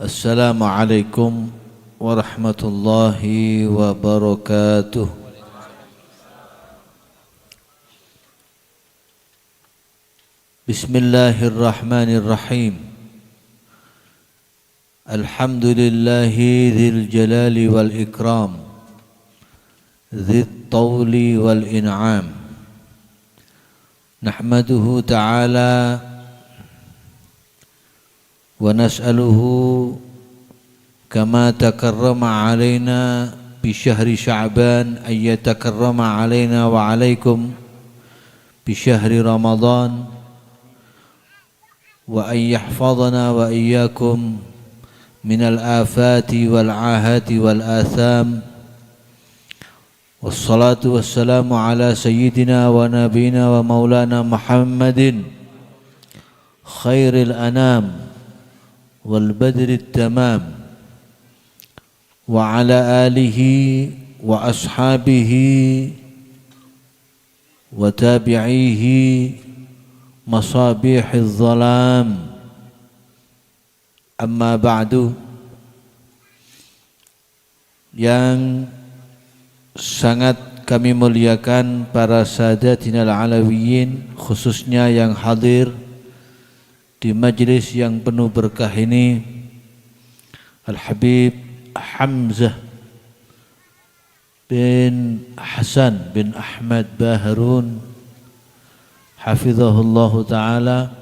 Assalamualaikum warahmatullahi wabarakatuh. Bismillahirrahmanirrahim. Alhamdulillahi dzil jalali wal ikram, dzit tawli wal in'am. Nahmaduhu ta'ala wa nas'aluhu kama takarrama alaina bi syahri sya'ban ay yatakarrama alaina wa alaikum bi syahri ramadan wa ay yahfazana wa iyyakum minal afati wal ahati wal atham. Wassalatu wassalamu ala sayyidina wa nabiyina wa maulana Muhammadin khairil anam wal badri tamam wa ala alihi wa ashabihi wa tabi'ihi masabihiz zalam. Amma ba'du. Yang sangat kami muliakan para sadatinal alawiyin, khususnya yang hadir di majlis yang penuh berkah ini, Al-Habib Hamzah bin Hasan bin Ahmad Baharun hafizahullahu ta'ala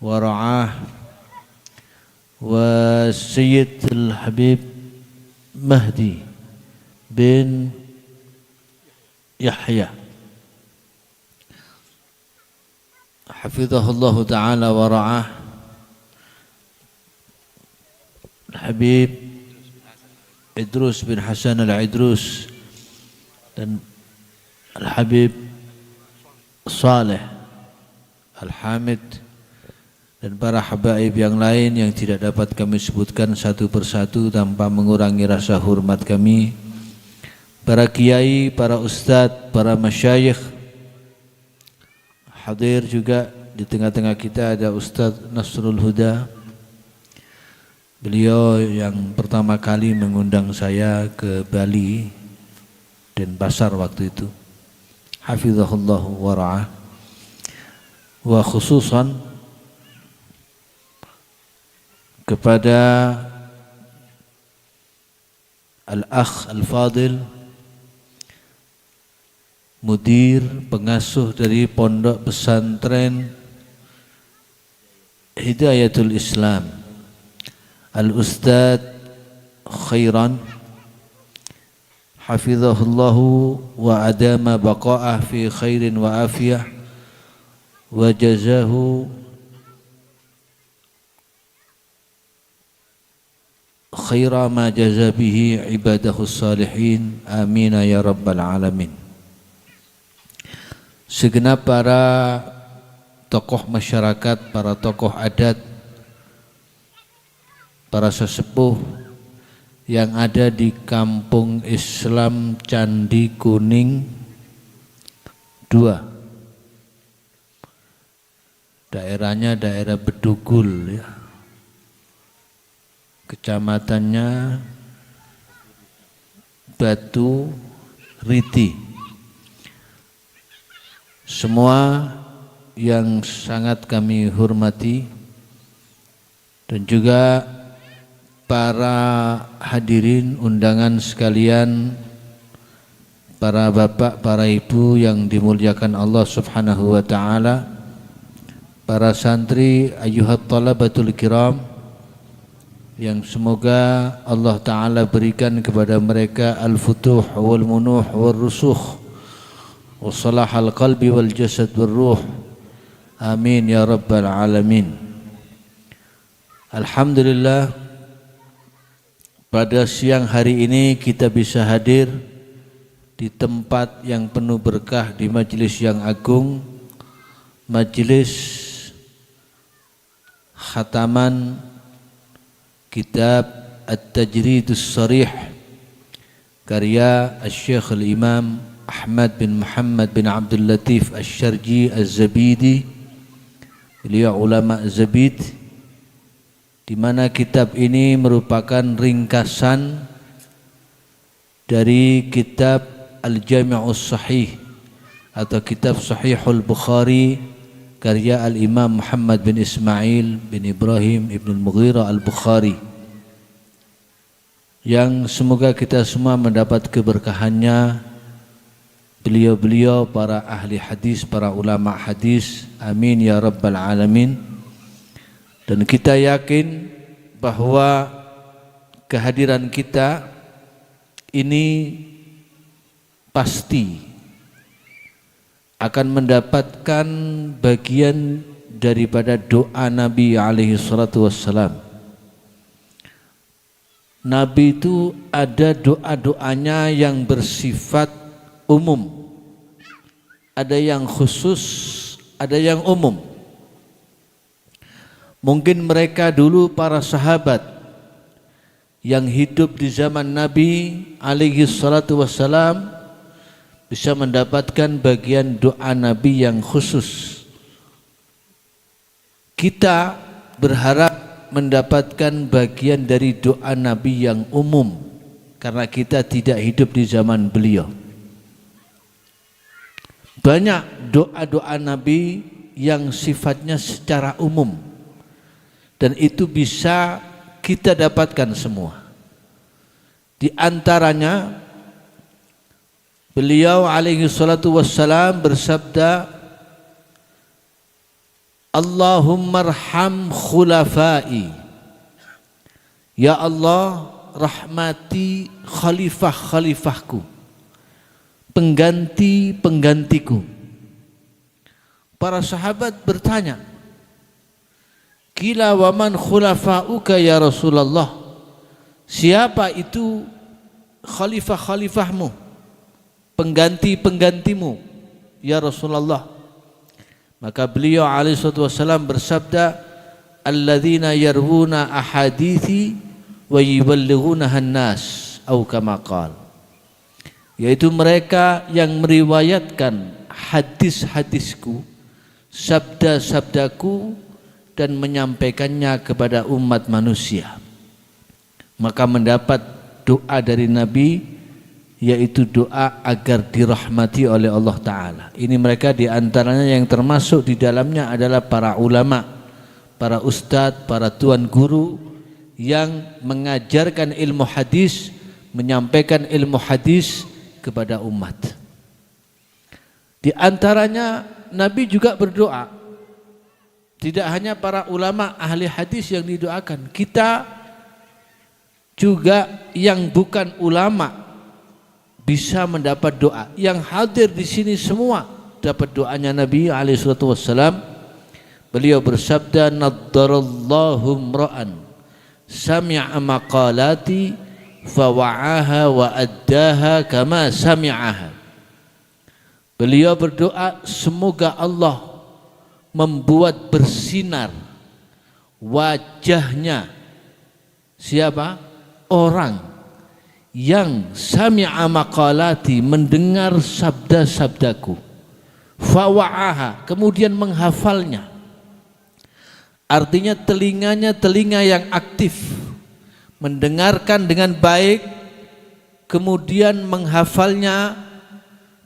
wa ra'ah, wa Sayyid Al-Habib Mahdi bin Yahya hafizahullahu ta'ala wa ra'ah, Habib Idrus bin Hasan Al-Idrus dan Al-Habib Saleh Al-Hamid dan para habaib yang lain yang tidak dapat kami sebutkan satu persatu tanpa mengurangi rasa hormat kami, para kiai, para ustadz, para masyayikh. Hadir juga di tengah-tengah kita ada Ustadz Nasrul Huda. Beliau yang pertama kali mengundang saya ke Bali dan Denpasar waktu itu. Hafizahullah wa ra'ah. Wa khususan kepada Al-Akh Al-Fadil, mudir pengasuh dari Pondok Pesantren Hidayatul Islam, Al-Ustadz Khairan hafizahullahu wa adama baqa'ah fi khairin wa afiyah wa jazahu khaira ma jaza bihi ibadahus salihin, amin ya rabbal alamin. Segenap para tokoh masyarakat, para tokoh adat, para sesepuh yang ada di Kampung Islam Candi Kuning 2. Daerahnya daerah Bedugul ya. Kecamatannya Batu Riti. Semua yang sangat kami hormati dan juga para hadirin undangan sekalian, para bapak, para ibu yang dimuliakan Allah Subhanahu wa ta'ala, para santri ayyuhat talabatul kiram yang semoga Allah ta'ala berikan kepada mereka al-futuh wal munuh wal rusukh wa salahal qalbi wal jasad wal ruh, amin ya rabbal alamin. Alhamdulillah, pada siang hari ini kita bisa hadir di tempat yang penuh berkah, di majelis yang agung, majelis khataman kitab At-Tajridus Sharih karya Asy-Syaikh Al-Imam Ahmad bin Muhammad bin Abdul Latif Asy-Syarji Az-Zabidi. Beliau ulama Zabid di mana kitab ini merupakan ringkasan dari kitab Al-Jami'us Sahih atau kitab Sahihul Bukhari karya Al-Imam Muhammad bin Ismail bin Ibrahim ibn Al-Mughirah Al-Bukhari, yang semoga kita semua mendapat keberkahannya, beliau-beliau para ahli hadis, para ulama hadis, amin ya rabbal alamin. Dan kita yakin bahwa kehadiran kita ini pasti akan mendapatkan bagian daripada doa Nabi alaihi salatu wassalam. Nabi itu ada doa-doanya yang bersifat umum, ada yang khusus, ada yang umum. Mungkin mereka dulu para sahabat yang hidup di zaman Nabi alaihi salatu wassalam bisa mendapatkan bagian doa Nabi yang khusus. Kita berharap mendapatkan bagian dari doa Nabi yang umum karena kita tidak hidup di zaman beliau. Banyak doa-doa Nabi yang sifatnya secara umum, dan itu bisa kita dapatkan semua. Di antaranya beliau alaihi salatu wassalam bersabda, Allahumma arham khulafai, ya Allah rahmati khalifah-khalifahku, pengganti-penggantiku. Para sahabat bertanya, Qila wa man khulafa'uka ya Rasulullah, siapa itu khalifah-khalifahmu, pengganti-penggantimu ya Rasulullah? Maka beliau alaihi salatu wasallam bersabda, alladzina yarwuna ahadithi wa yuballighunaha an-nas, atau kama qala, yaitu mereka yang meriwayatkan hadis-hadisku, sabda-sabdaku, dan menyampaikannya kepada umat manusia. Maka mendapat doa dari Nabi, yaitu doa agar dirahmati oleh Allah Ta'ala. Ini mereka diantaranya yang termasuk di dalamnya adalah para ulama, para ustadz, para tuan guru yang mengajarkan ilmu hadis, menyampaikan ilmu hadis kepada umat. Di antaranya Nabi juga berdoa. Tidak hanya para ulama ahli hadis yang didoakan, kita juga yang bukan ulama bisa mendapat doa. Yang hadir di sini semua dapat doanya Nabi alaihi salatu wassalam. Beliau bersabda, naddarallahu imra'an sami'a maqalati fawa'aha wa addaha kama sami'aha. Beliau berdoa, semoga Allah membuat bersinar wajahnya siapa? Orang yang sami'a maqalati, mendengar sabda-sabdaku, fawa'aha, kemudian menghafalnya. Artinya telinganya telinga yang aktif, mendengarkan dengan baik, kemudian menghafalnya,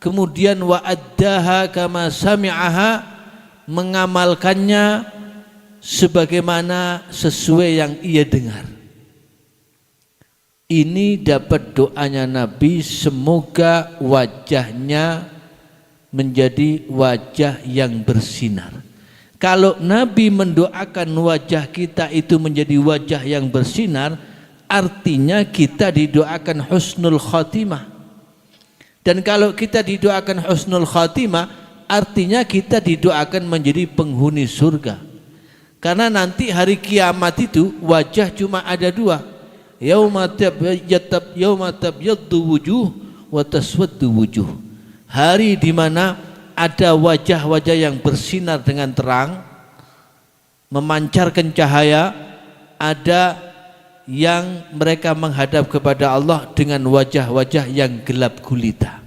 kemudian wa'addaha kama sami'aha, mengamalkannya sebagaimana sesuai yang ia dengar. Ini dapat doanya Nabi, semoga wajahnya menjadi wajah yang bersinar. Kalau Nabi mendoakan wajah kita itu menjadi wajah yang bersinar, artinya kita didoakan husnul khatimah. Dan kalau kita didoakan husnul khatimah, artinya kita didoakan menjadi penghuni surga. Karena nanti hari kiamat itu wajah cuma ada dua. Yauma tabyaddu wujuh wa taswaddu wujuh. Hari di mana ada wajah-wajah yang bersinar dengan terang, memancarkan cahaya, ada yang mereka menghadap kepada Allah dengan wajah-wajah yang gelap gulita.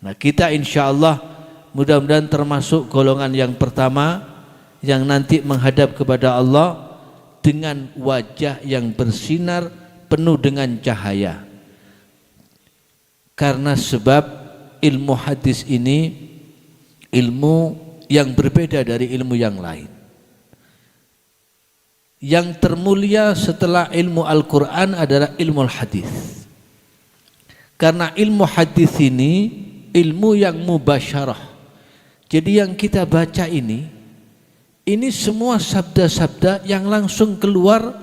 Nah, kita insyaallah mudah-mudahan termasuk golongan yang pertama yang nanti menghadap kepada Allah dengan wajah yang bersinar penuh dengan cahaya. Karena sebab ilmu hadis ini ilmu yang berbeda dari ilmu yang lain. Yang termulia setelah ilmu Al-Quran adalah ilmu hadis. Karena ilmu hadis ini ilmu yang mubasyarah. Jadi yang kita baca ini semua sabda-sabda yang langsung keluar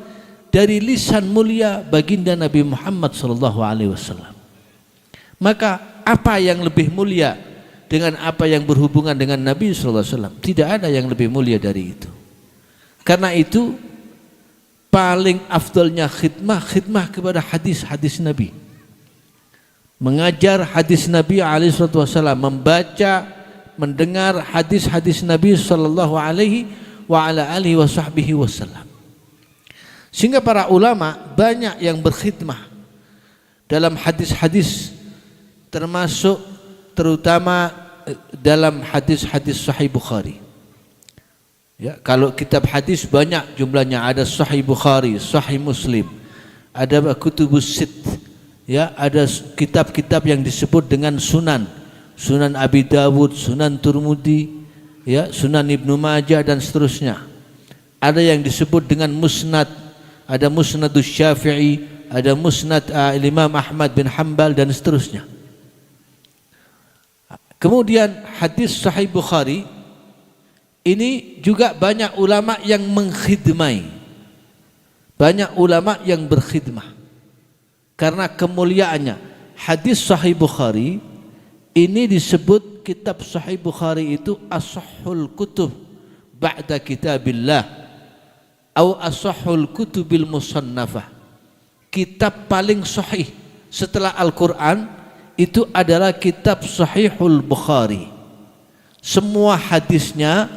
dari lisan mulia baginda Nabi Muhammad SAW. Maka apa yang lebih mulia dengan apa yang berhubungan dengan Nabi SAW? Tidak ada yang lebih mulia dari itu. Karena itu paling afdalnya khidmah kepada hadis-hadis Nabi. Mengajar hadis Nabi SAW, membaca, mendengar hadis-hadis Nabi sallallahu alaihi wa ala alihi wasallam. Sehingga para ulama banyak yang berkhidmah dalam hadis-hadis, termasuk terutama dalam hadis-hadis Sahih Bukhari. Ya, kalau kitab hadis banyak jumlahnya, ada Sahih Bukhari, Sahih Muslim, ada Kutubus Sitt, ya, ada kitab-kitab yang disebut dengan Sunan, Sunan Abi Dawud, Sunan Turmudi, ya, Sunan Ibnu Majah dan seterusnya. Ada yang disebut dengan Musnad, ada Musnadus Syafi'i, ada Musnad Imam Ahmad bin Hanbal dan seterusnya. Kemudian hadis Sahih Bukhari ini juga banyak ulama yang mengkhidmai, banyak ulama yang berkhidmah karena kemuliaannya. Hadis Sahih Bukhari ini disebut kitab Sahih Bukhari itu ashahul kutub ba'da kitabillah atau ashahul kutubil musannafah. Kitab paling sahih setelah Al-Quran itu adalah kitab Sahihul Bukhari. Semua hadisnya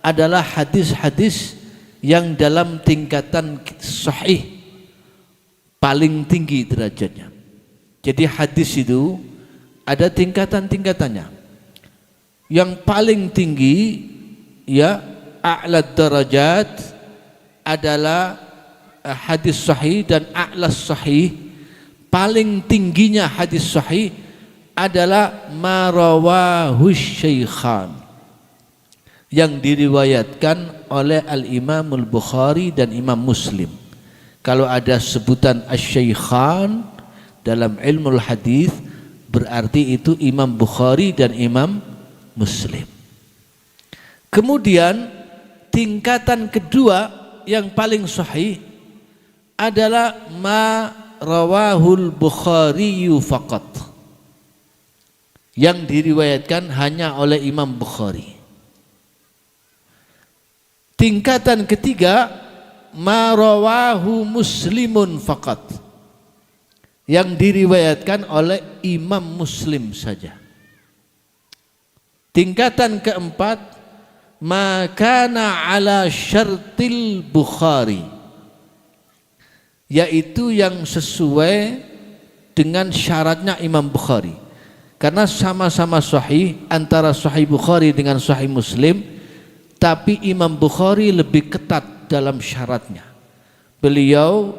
adalah hadis-hadis yang dalam tingkatan sahih paling tinggi derajatnya. Jadi hadis itu ada tingkatan-tingkatannya. Yang paling tinggi, ya, a'la darajat adalah hadis sahih, dan a'la sahih, paling tingginya hadis sahih adalah marawahu syaikhan, yang diriwayatkan oleh Al-Imam Al-Bukhari dan Imam Muslim. Kalau ada sebutan asy-syaikhan dalam ilmu hadis, berarti itu Imam Bukhari dan Imam Muslim. Kemudian tingkatan kedua yang paling sahih adalah ma rawahul Bukhari faqat, yang diriwayatkan hanya oleh Imam Bukhari. Tingkatan ketiga ma rawahu Muslimun faqat, yang diriwayatkan oleh Imam Muslim saja. Tingkatan keempat ma kana ala syartil Bukhari, yaitu yang sesuai dengan syaratnya Imam Bukhari. Karena sama-sama sahih antara Sahih Bukhari dengan Sahih Muslim, tapi Imam Bukhari lebih ketat dalam syaratnya. Beliau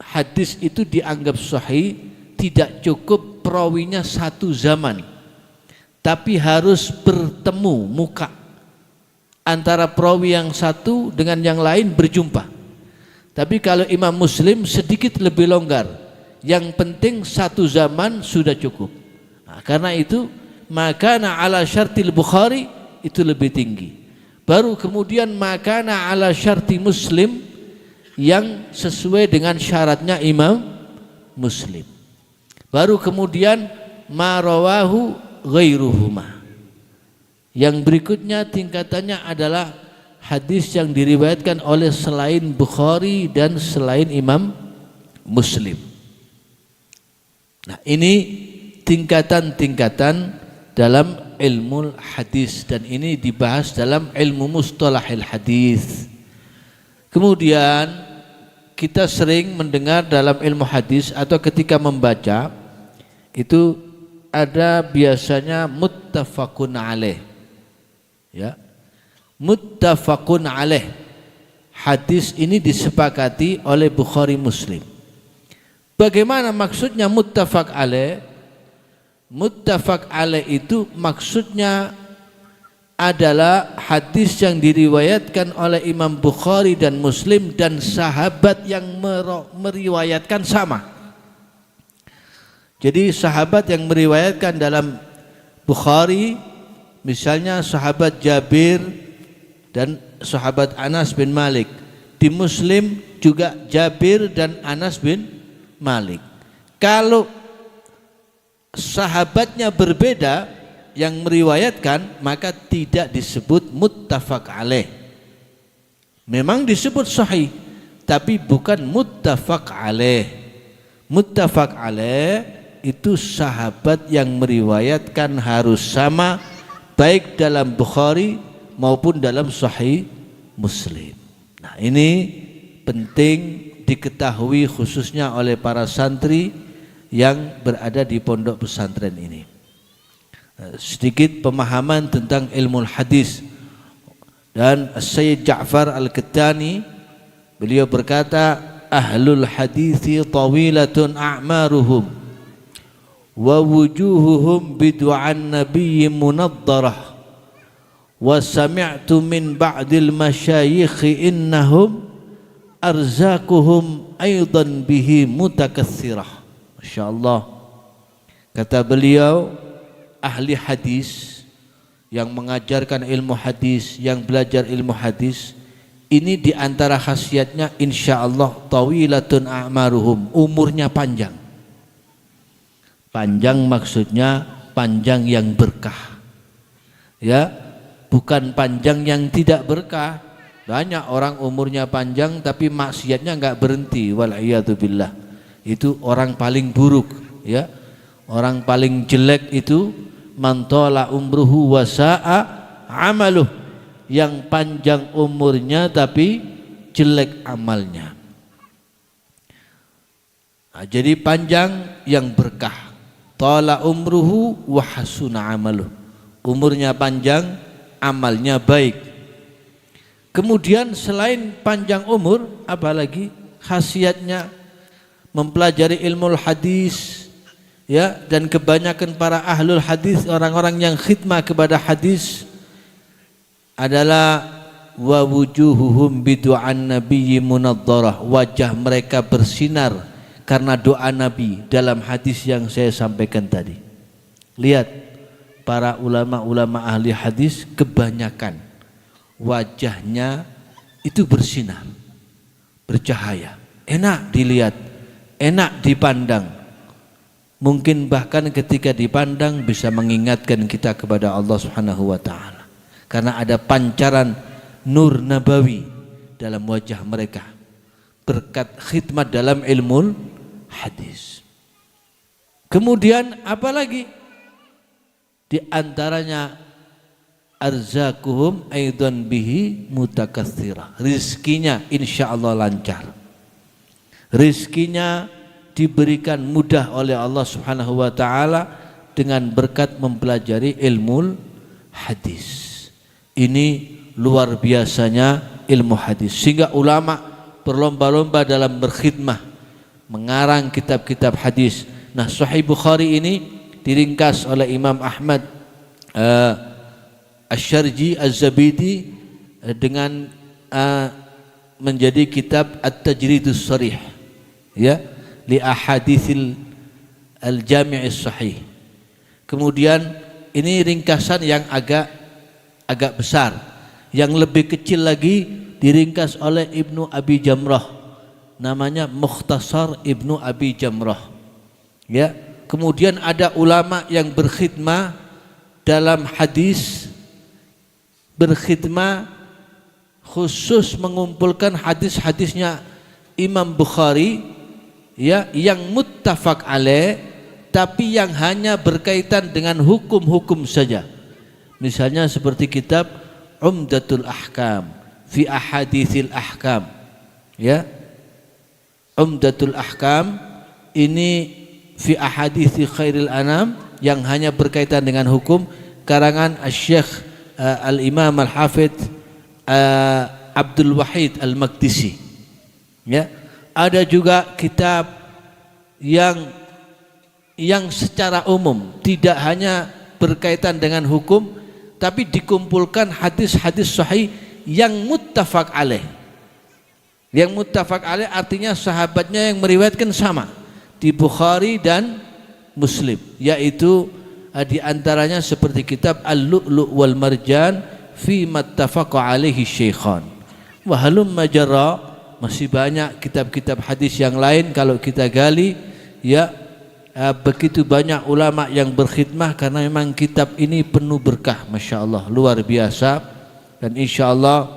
hadis itu dianggap sahih tidak cukup perawinya satu zaman, tapi harus bertemu muka antara perawi yang satu dengan yang lain, berjumpa. Tapi kalau Imam Muslim sedikit lebih longgar, yang penting satu zaman sudah cukup. Nah, karena itu makana ala syartil Bukhari itu lebih tinggi. Baru kemudian makana ala syarti Muslim, yang sesuai dengan syaratnya Imam Muslim. Baru kemudian ma rawahu ghairuhuma. Yang berikutnya tingkatannya adalah hadis yang diriwayatkan oleh selain Bukhari dan selain Imam Muslim. Nah, ini tingkatan-tingkatan dalam ilmu hadis, dan ini dibahas dalam ilmu mustalahil hadis. Kemudian kita sering mendengar dalam ilmu hadis atau ketika membaca itu ada biasanya muttafaqun alaih. Ya. Muttafaqun alaih. hadis ini disepakati oleh Bukhari Muslim. Bagaimana maksudnya muttafaq alaih? Muttafaq alaih itu maksudnya adalah hadis yang diriwayatkan oleh Imam Bukhari dan Muslim dan sahabat yang meriwayatkan sama. Jadi sahabat yang meriwayatkan dalam Bukhari misalnya sahabat Jabir dan sahabat Anas bin Malik. Di Muslim juga Jabir dan Anas bin Malik. Kalau sahabatnya berbeda yang meriwayatkan, maka tidak disebut muttafaq alaih. Memang disebut sahih, tapi bukan muttafaq alaih. Muttafaq alaih itu sahabat yang meriwayatkan harus sama, baik dalam Bukhari maupun dalam Sahih Muslim. Nah, ini penting diketahui khususnya oleh para santri yang berada di pondok pesantren ini. Sedikit pemahaman tentang ilmu hadis. Dan Sayyid Ja'far Al-Qattani beliau berkata, ahlul hadithi tawilatun a'maruhum wa wujuhuhum bidu'an nabiyyi munaddarah wa sami'tu min ba'dil masyayikhi innahum arzakuhum aidan bihi mutakathirah. Masya Allah. Kata beliau, ahli hadis yang mengajarkan ilmu hadis, yang belajar ilmu hadis, ini diantara khasiatnya insya Allah tawilatun a'maruhum, umurnya panjang. Panjang maksudnya panjang yang berkah, ya, bukan panjang yang tidak berkah. Banyak orang umurnya panjang tapi maksiatnya enggak berhenti, wal'iyadzubillah. Itu orang paling buruk, ya. Orang paling jelek itu man tala umruhu wa sa'a amaluh, yang panjang umurnya tapi jelek amalnya. Nah, jadi panjang yang berkah. Tala umruhu wa hasuna amaluh, umurnya panjang, amalnya baik. Kemudian selain panjang umur, apalagi khasiatnya mempelajari ilmu hadis, ya, dan kebanyakan para ahlul hadis, orang-orang yang khidmah kepada hadis adalah wa wujuhuhum bidu'an nabiyyi munaddarah, wajah mereka bersinar karena doa Nabi dalam hadis yang saya sampaikan tadi. Lihat para ulama-ulama ahli hadis, kebanyakan wajahnya itu bersinar, bercahaya, enak dilihat, enak dipandang. Mungkin bahkan ketika dipandang bisa mengingatkan kita kepada Allah Subhanahu wa taala, karena ada pancaran nur nabawi dalam wajah mereka berkat khidmat dalam ilmu hadis. Kemudian apalagi? Di antaranya arzakuhum aidan bihi mutakatsirah, rizkinya insyaallah lancar, rizkinya diberikan mudah oleh Allah Subhanahu wa taala dengan berkat mempelajari ilmu hadis. Ini luar biasanya ilmu hadis, sehingga ulama berlomba-lomba dalam berkhidmah mengarang kitab-kitab hadis. Nah, Sahih Bukhari ini diringkas oleh Imam Ahmad Asy-Syarji Az-Zabidi dengan menjadi kitab At-Tajridus Sharih, ya, li ahaditsil al-Jami' as-Sahih. Kemudian ini ringkasan yang agak besar. Yang lebih kecil lagi diringkas oleh Ibnu Abi Jamrah, namanya Mukhtasar Ibnu Abi Jamrah, ya. Kemudian ada ulama yang berkhidmah dalam hadis, berkhidmah khusus mengumpulkan hadis-hadisnya Imam Bukhari, ya, yang muttafaq alaih, tapi yang hanya berkaitan dengan hukum-hukum saja. Misalnya seperti kitab Umdatul Ahkam fi Ahaditsil Ahkam, ya. Umdatul Ahkam ini fi Ahadithi Khairil Anam, yang hanya berkaitan dengan hukum, karangan Asy-Syaikh Al-Imam Al-Hafidz Abdul Wahid Al-Maqdisi. Ya, ada juga kitab yang secara umum tidak hanya berkaitan dengan hukum, tapi dikumpulkan hadis-hadis sahih yang muttafaq alaih. Yang muttafaq alaih artinya sahabatnya yang meriwayatkan sama di Bukhari dan Muslim, yaitu di antaranya seperti kitab Al-Lu'lu' wal Marjan fi mattafaqa alaihi syaikhan. Wa halumma jarra, masih banyak kitab-kitab hadis yang lain kalau kita gali, ya. Begitu banyak ulama yang berkhidmah karena memang kitab ini penuh berkah, Masya Allah, luar biasa. Dan insya Allah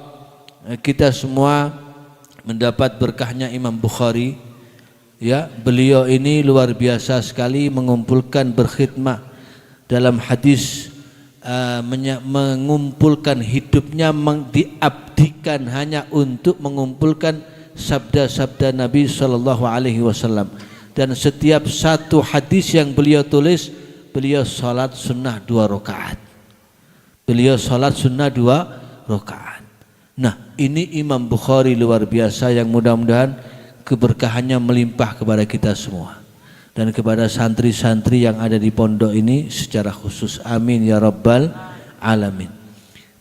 kita semua mendapat berkahnya Imam Bukhari. Ya, beliau ini luar biasa sekali mengumpulkan berkhidmah dalam hadis, mengumpulkan hidupnya, diabdikan hanya untuk mengumpulkan sabda-sabda Nabi Sallallahu Alaihi Wasallam. Dan setiap satu hadis yang beliau tulis, beliau salat sunnah 2 rakaat. Beliau salat sunnah 2 rakaat. Nah, ini Imam Bukhari luar biasa yang mudah-mudahan keberkahannya melimpah kepada kita semua dan kepada santri-santri yang ada di pondok ini secara khusus. Amin ya rabbal alamin.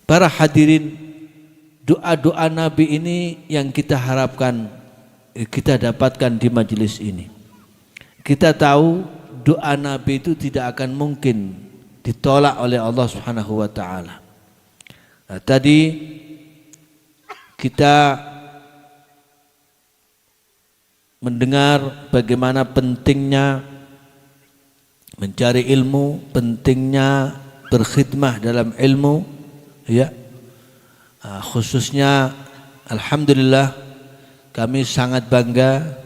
Para hadirin, doa-doa Nabi ini yang kita harapkan kita dapatkan di majelis ini. Kita tahu doa Nabi itu tidak akan mungkin ditolak oleh Allah Subhanahu wa taala. Nah, tadi kita mendengar bagaimana pentingnya mencari ilmu, pentingnya berkhidmah dalam ilmu, ya. Khususnya alhamdulillah kami sangat bangga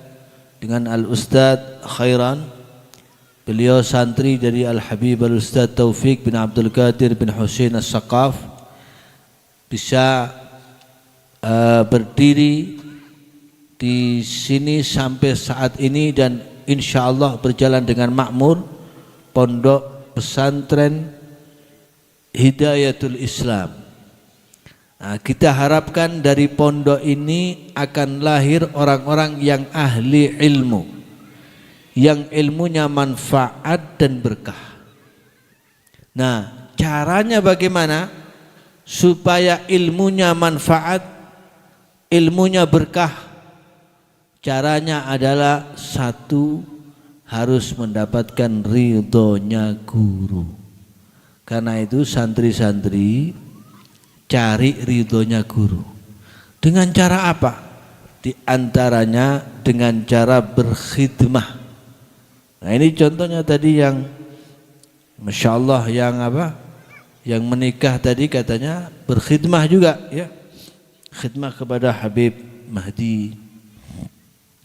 dengan Al-Ustadz Khairan. Beliau santri dari Al-Habib Al-Ustadz Taufik bin Abdul Qadir bin Husain As-Saqaf, bisa berdiri di sini sampai saat ini dan insya Allah berjalan dengan makmur. Pondok pesantren Hidayatul Islam. Nah, kita harapkan dari pondok ini akan lahir orang-orang yang ahli ilmu, yang ilmunya manfaat dan berkah. Nah, caranya bagaimana supaya ilmunya manfaat, ilmunya berkah? Caranya adalah satu, harus mendapatkan ridhonya guru. Karena itu santri-santri cari ridhonya guru. Dengan cara apa? Di antaranya dengan cara berkhidmah. Nah, ini contohnya tadi yang Masya Allah, yang apa? Yang menikah tadi katanya berkhidmah juga, ya. Khidmah kepada Habib Mahdi.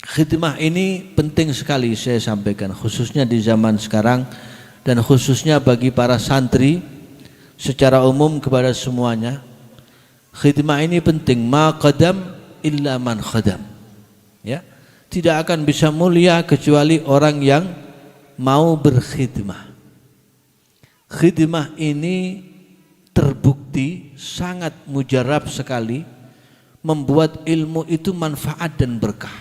Khidmah ini penting sekali saya sampaikan, khususnya di zaman sekarang dan khususnya bagi para santri secara umum kepada semuanya. Khidmah ini penting, ma qadam illa man khadam. Ya, tidak akan bisa mulia kecuali orang yang mau berkhidmah. Khidmah ini terbukti sangat mujarab sekali membuat ilmu itu manfaat dan berkah.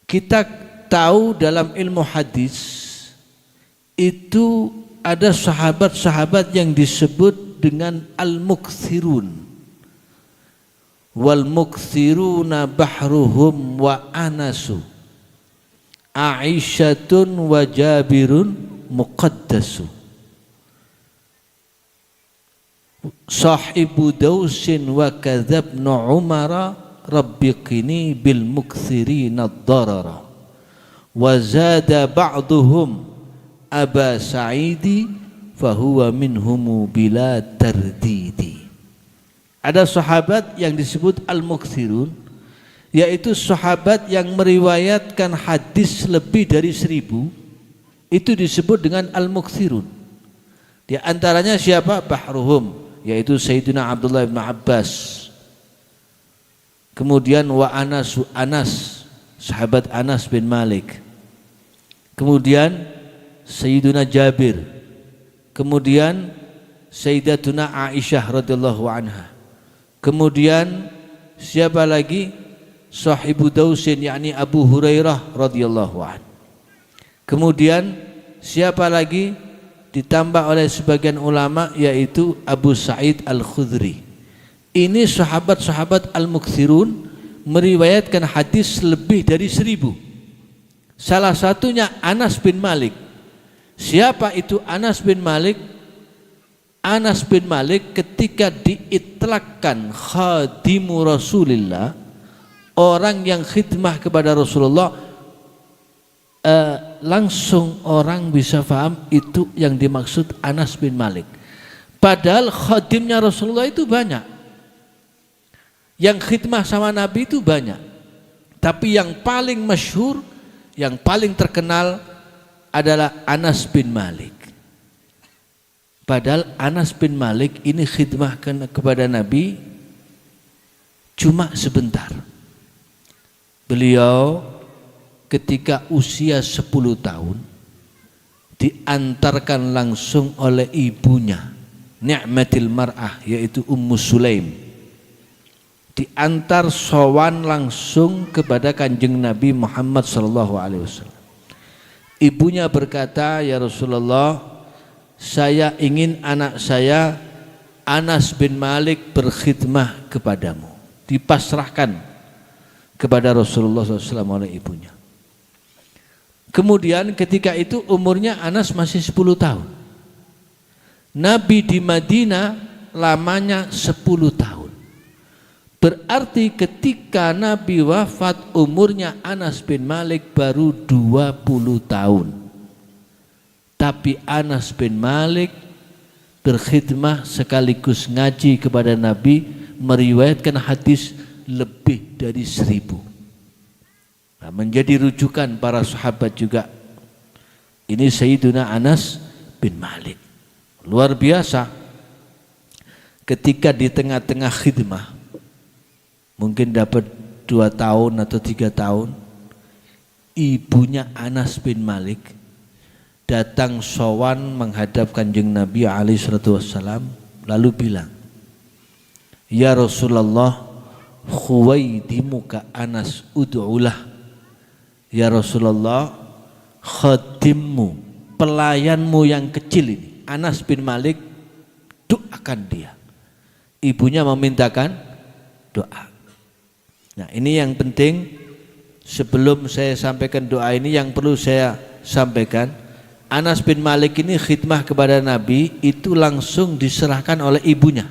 Kita tahu dalam ilmu hadis itu ada sahabat-sahabat yang disebut dengan al-mukthirun. Wal mukthiruna bahruhum wa anasu, Aisyatun wa Jabirun muqaddasu, sahibu dausin wa kadzabnu Umara rabbiqini bil mukthirina ad-darara, wa zada ba'duhum Aba Sa'idi fahuwa minhumu bila tardidi. Ada sahabat yang disebut al-mukthirun, yaitu sahabat yang meriwayatkan hadis lebih dari 1000, itu disebut dengan al-mukthirun. Di antaranya siapa? Bahruhum, yaitu Sayyidina Abdullah bin Abbas. Kemudian wa Anas, sahabat Anas bin Malik. Kemudian Sayyiduna Jabir. Kemudian Sayyidatuna Aisyah radhiyallahu anha. Kemudian siapa lagi? Sahibu Dausin, yakni Abu Hurairah radhiyallahu anhu. Kemudian siapa lagi? Ditambah oleh sebagian ulama, yaitu Abu Sa'id Al-Khudri. Ini sahabat-sahabat al-mukthirun meriwayatkan hadis lebih dari 1000. Salah satunya Anas bin Malik. Siapa itu Anas bin Malik? Anas bin Malik ketika diitlakkan khadimu Rasulillah, orang yang khidmah kepada Rasulullah, langsung orang bisa paham itu yang dimaksud Anas bin Malik. Padahal khadimnya Rasulullah itu banyak, yang khidmah sama Nabi itu banyak, tapi yang paling masyhur, yang paling terkenal adalah Anas bin Malik. Padahal Anas bin Malik ini khidmah kepada Nabi cuma sebentar. Beliau ketika usia 10 tahun diantarkan langsung oleh ibunya, Ni'matil Mar'ah, yaitu Ummu Sulaim. Diantar sowan langsung kepada Kanjeng Nabi Muhammad SAW. Ibunya berkata, "Ya Rasulullah, saya ingin anak saya Anas bin Malik berkhidmah kepadamu." Dipasrahkan kepada Rasulullah SAW oleh ibunya. Kemudian ketika itu umurnya Anas masih 10 tahun. Nabi di Madinah lamanya 10 tahun. Berarti ketika Nabi wafat umurnya Anas bin Malik baru 20 tahun. Tapi Anas bin Malik berkhidmah sekaligus ngaji kepada Nabi, meriwayatkan hadis lebih dari 1000. Nah, menjadi rujukan para sahabat juga. Ini Sayyiduna Anas bin Malik. Luar biasa. Ketika di tengah-tengah khidmah, mungkin dapat 2 tahun atau 3 tahun, ibunya Anas bin Malik datang sowan menghadap Kanjeng Nabi SAW, lalu bilang, "Ya Rasulullah, khuwaidimuka Anas ud'ulah." Ya Rasulullah, khadimmu, pelayanmu yang kecil ini, Anas bin Malik, doakan dia. Ibunya memintakan doa. Nah, ini yang penting. Sebelum saya sampaikan doa ini, yang perlu saya sampaikan, Anas bin Malik ini khidmah kepada Nabi itu langsung diserahkan oleh ibunya.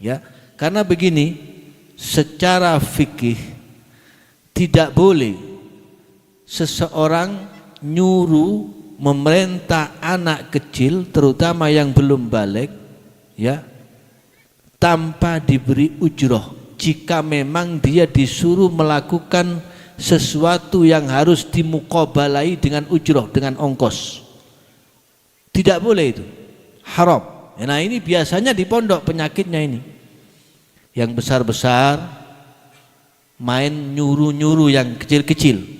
Ya, karena begini, secara fikih tidak boleh seseorang nyuruh, memerintah anak kecil, terutama yang belum balik, ya, tanpa diberi ujroh. Jika memang dia disuruh melakukan sesuatu yang harus dimuqabalai dengan ujroh, dengan ongkos, tidak boleh, itu haram. Nah, ini biasanya di pondok penyakitnya ini, yang besar-besar main nyuruh-nyuruh yang kecil-kecil,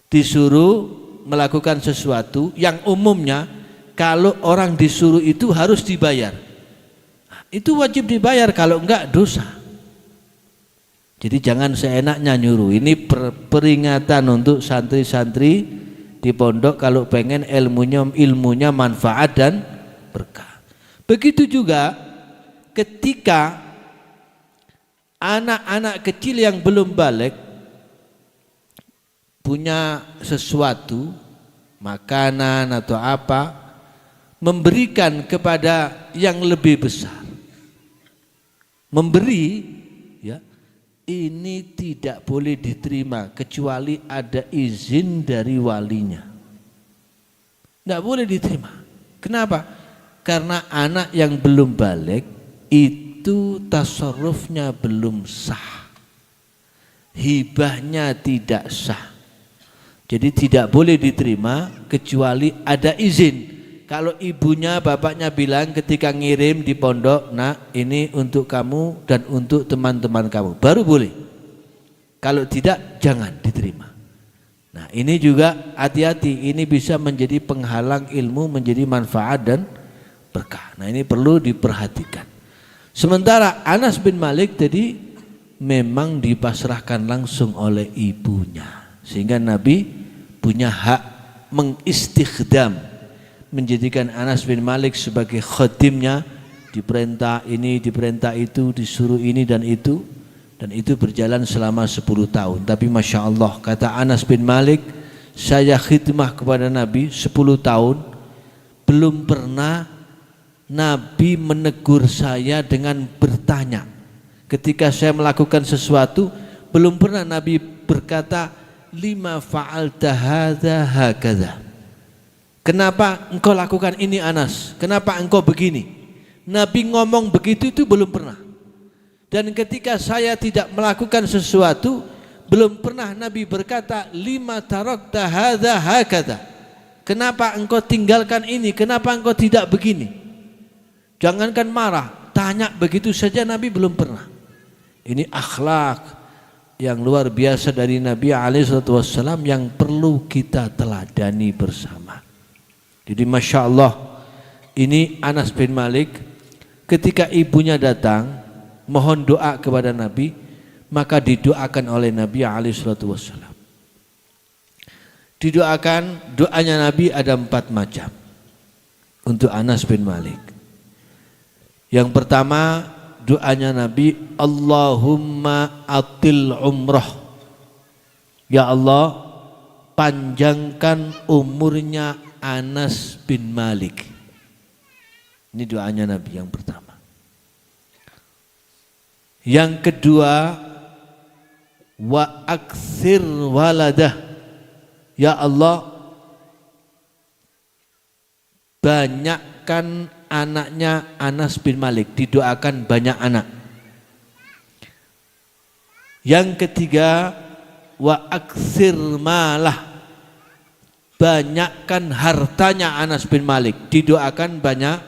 disuruh melakukan sesuatu yang umumnya kalau orang disuruh itu harus dibayar. Itu wajib dibayar, kalau enggak dosa. Jadi jangan seenaknya nyuruh. Ini peringatan untuk santri-santri di pondok kalau pengen ilmunya manfaat dan berkah. Begitu juga ketika anak-anak kecil yang belum balik punya sesuatu, makanan atau apa, memberikan kepada yang lebih besar. Memberi, ya, ini tidak boleh diterima kecuali ada izin dari walinya. Tidak boleh diterima. Kenapa? Karena anak yang belum balik itu tasarrufnya belum sah, hibahnya tidak sah. Jadi tidak boleh diterima kecuali ada izin. Kalau ibunya, bapaknya bilang ketika ngirim di pondok, "Nak, ini untuk kamu dan untuk teman-teman kamu," baru boleh. Kalau tidak, jangan diterima. Nah, ini juga hati-hati, ini bisa menjadi penghalang ilmu menjadi manfaat dan berkah. Nah, ini perlu diperhatikan. Sementara Anas bin Malik tadi memang dipasrahkan langsung oleh ibunya, sehingga Nabi punya hak mengistikhdam, menjadikan Anas bin Malik sebagai khadimnya, diperintah ini, diperintah itu, disuruh ini dan itu berjalan selama 10 tahun. Tapi Masya Allah, kata Anas bin Malik, saya khidmah kepada Nabi 10 tahun, belum pernah Nabi menegur saya dengan bertanya. Ketika saya melakukan sesuatu, belum pernah Nabi berkata, lima fa'alta hadza hakadza. Kenapa engkau lakukan ini Anas? Kenapa engkau begini? Nabi ngomong begitu itu belum pernah. Dan ketika saya tidak melakukan sesuatu, belum pernah Nabi berkata, lima tarakta hadza hakadza. Kenapa engkau tinggalkan ini? Kenapa engkau tidak begini? Jangankan marah, tanya begitu saja Nabi belum pernah. Ini akhlak yang luar biasa dari Nabi SAW yang perlu kita teladani bersama. Jadi Masya Allah, ini Anas bin Malik ketika ibunya datang mohon doa kepada Nabi, maka didoakan oleh Nabi SAW. Didoakan, doanya Nabi ada 4 macam untuk Anas bin Malik. Yang pertama doanya Nabi, Allahumma atil umrah. Ya Allah, panjangkan umurnya Anas bin Malik. Ini doanya Nabi yang pertama. Yang kedua, wa aktsir waladah. Ya Allah, banyakkan anaknya Anas bin Malik, didoakan banyak anak. Yang ketiga, wa aktsir malah, banyakkan hartanya Anas bin Malik, didoakan banyak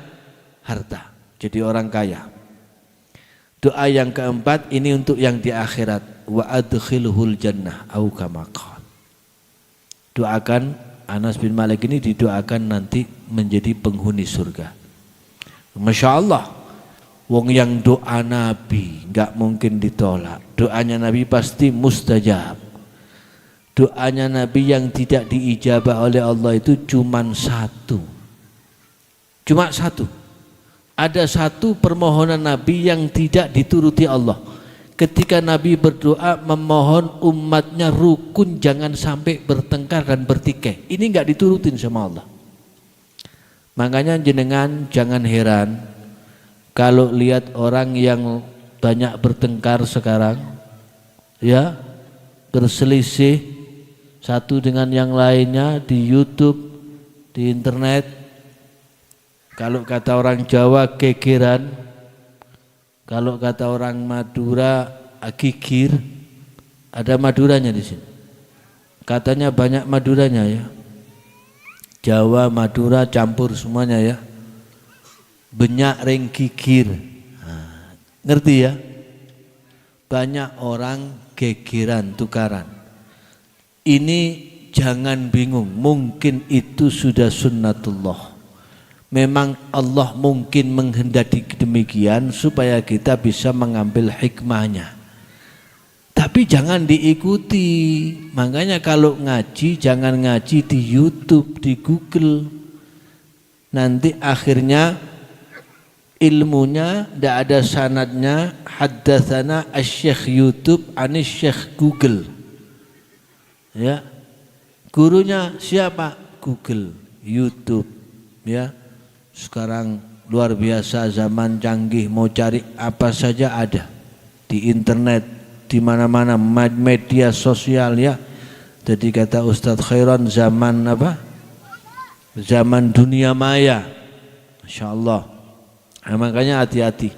harta, jadi orang kaya. Doa yang keempat ini untuk yang di akhirat, wa adkhilhul jannah au kama qala. Doakan Anas bin Malik ini, didoakan nanti menjadi penghuni surga. Masya Allah, wong yang doa Nabi nggak mungkin ditolak. Doanya Nabi pasti mustajab. Doanya Nabi yang tidak diijabah oleh Allah itu cuma satu. Ada satu permohonan Nabi yang tidak dituruti Allah. Ketika Nabi berdoa memohon umatnya rukun, jangan sampai bertengkar dan bertikai. Ini nggak diturutin sama Allah. Makanya jenengan jangan heran kalau lihat orang yang banyak bertengkar sekarang, ya, berselisih satu dengan yang lainnya di YouTube, di internet. Kalau kata orang Jawa gegeran, kalau kata orang Madura agigir. Ada Maduranya di sini. Katanya banyak Maduranya ya. Jawa, Madura campur semuanya ya. Benyak ring gigir. Nah, ngerti ya? Banyak orang gegeran, tukaran. Ini jangan bingung, mungkin itu sudah sunnatullah. Memang Allah mungkin menghendaki demikian supaya kita bisa mengambil hikmahnya. Tapi jangan diikuti. Makanya kalau ngaji jangan ngaji di YouTube, di Google. Nanti akhirnya ilmunya tidak ada sanadnya. Haddatsana asy-syekh YouTube anis syekh Google. Ya. Gurunya siapa? Google, YouTube. Ya. Sekarang luar biasa, zaman canggih, mau cari apa saja ada di internet. Di mana-mana media sosial ya. Jadi kata Ustadz Khairon, zaman apa? Zaman dunia maya. Masya Allah. Nah, makanya hati-hati.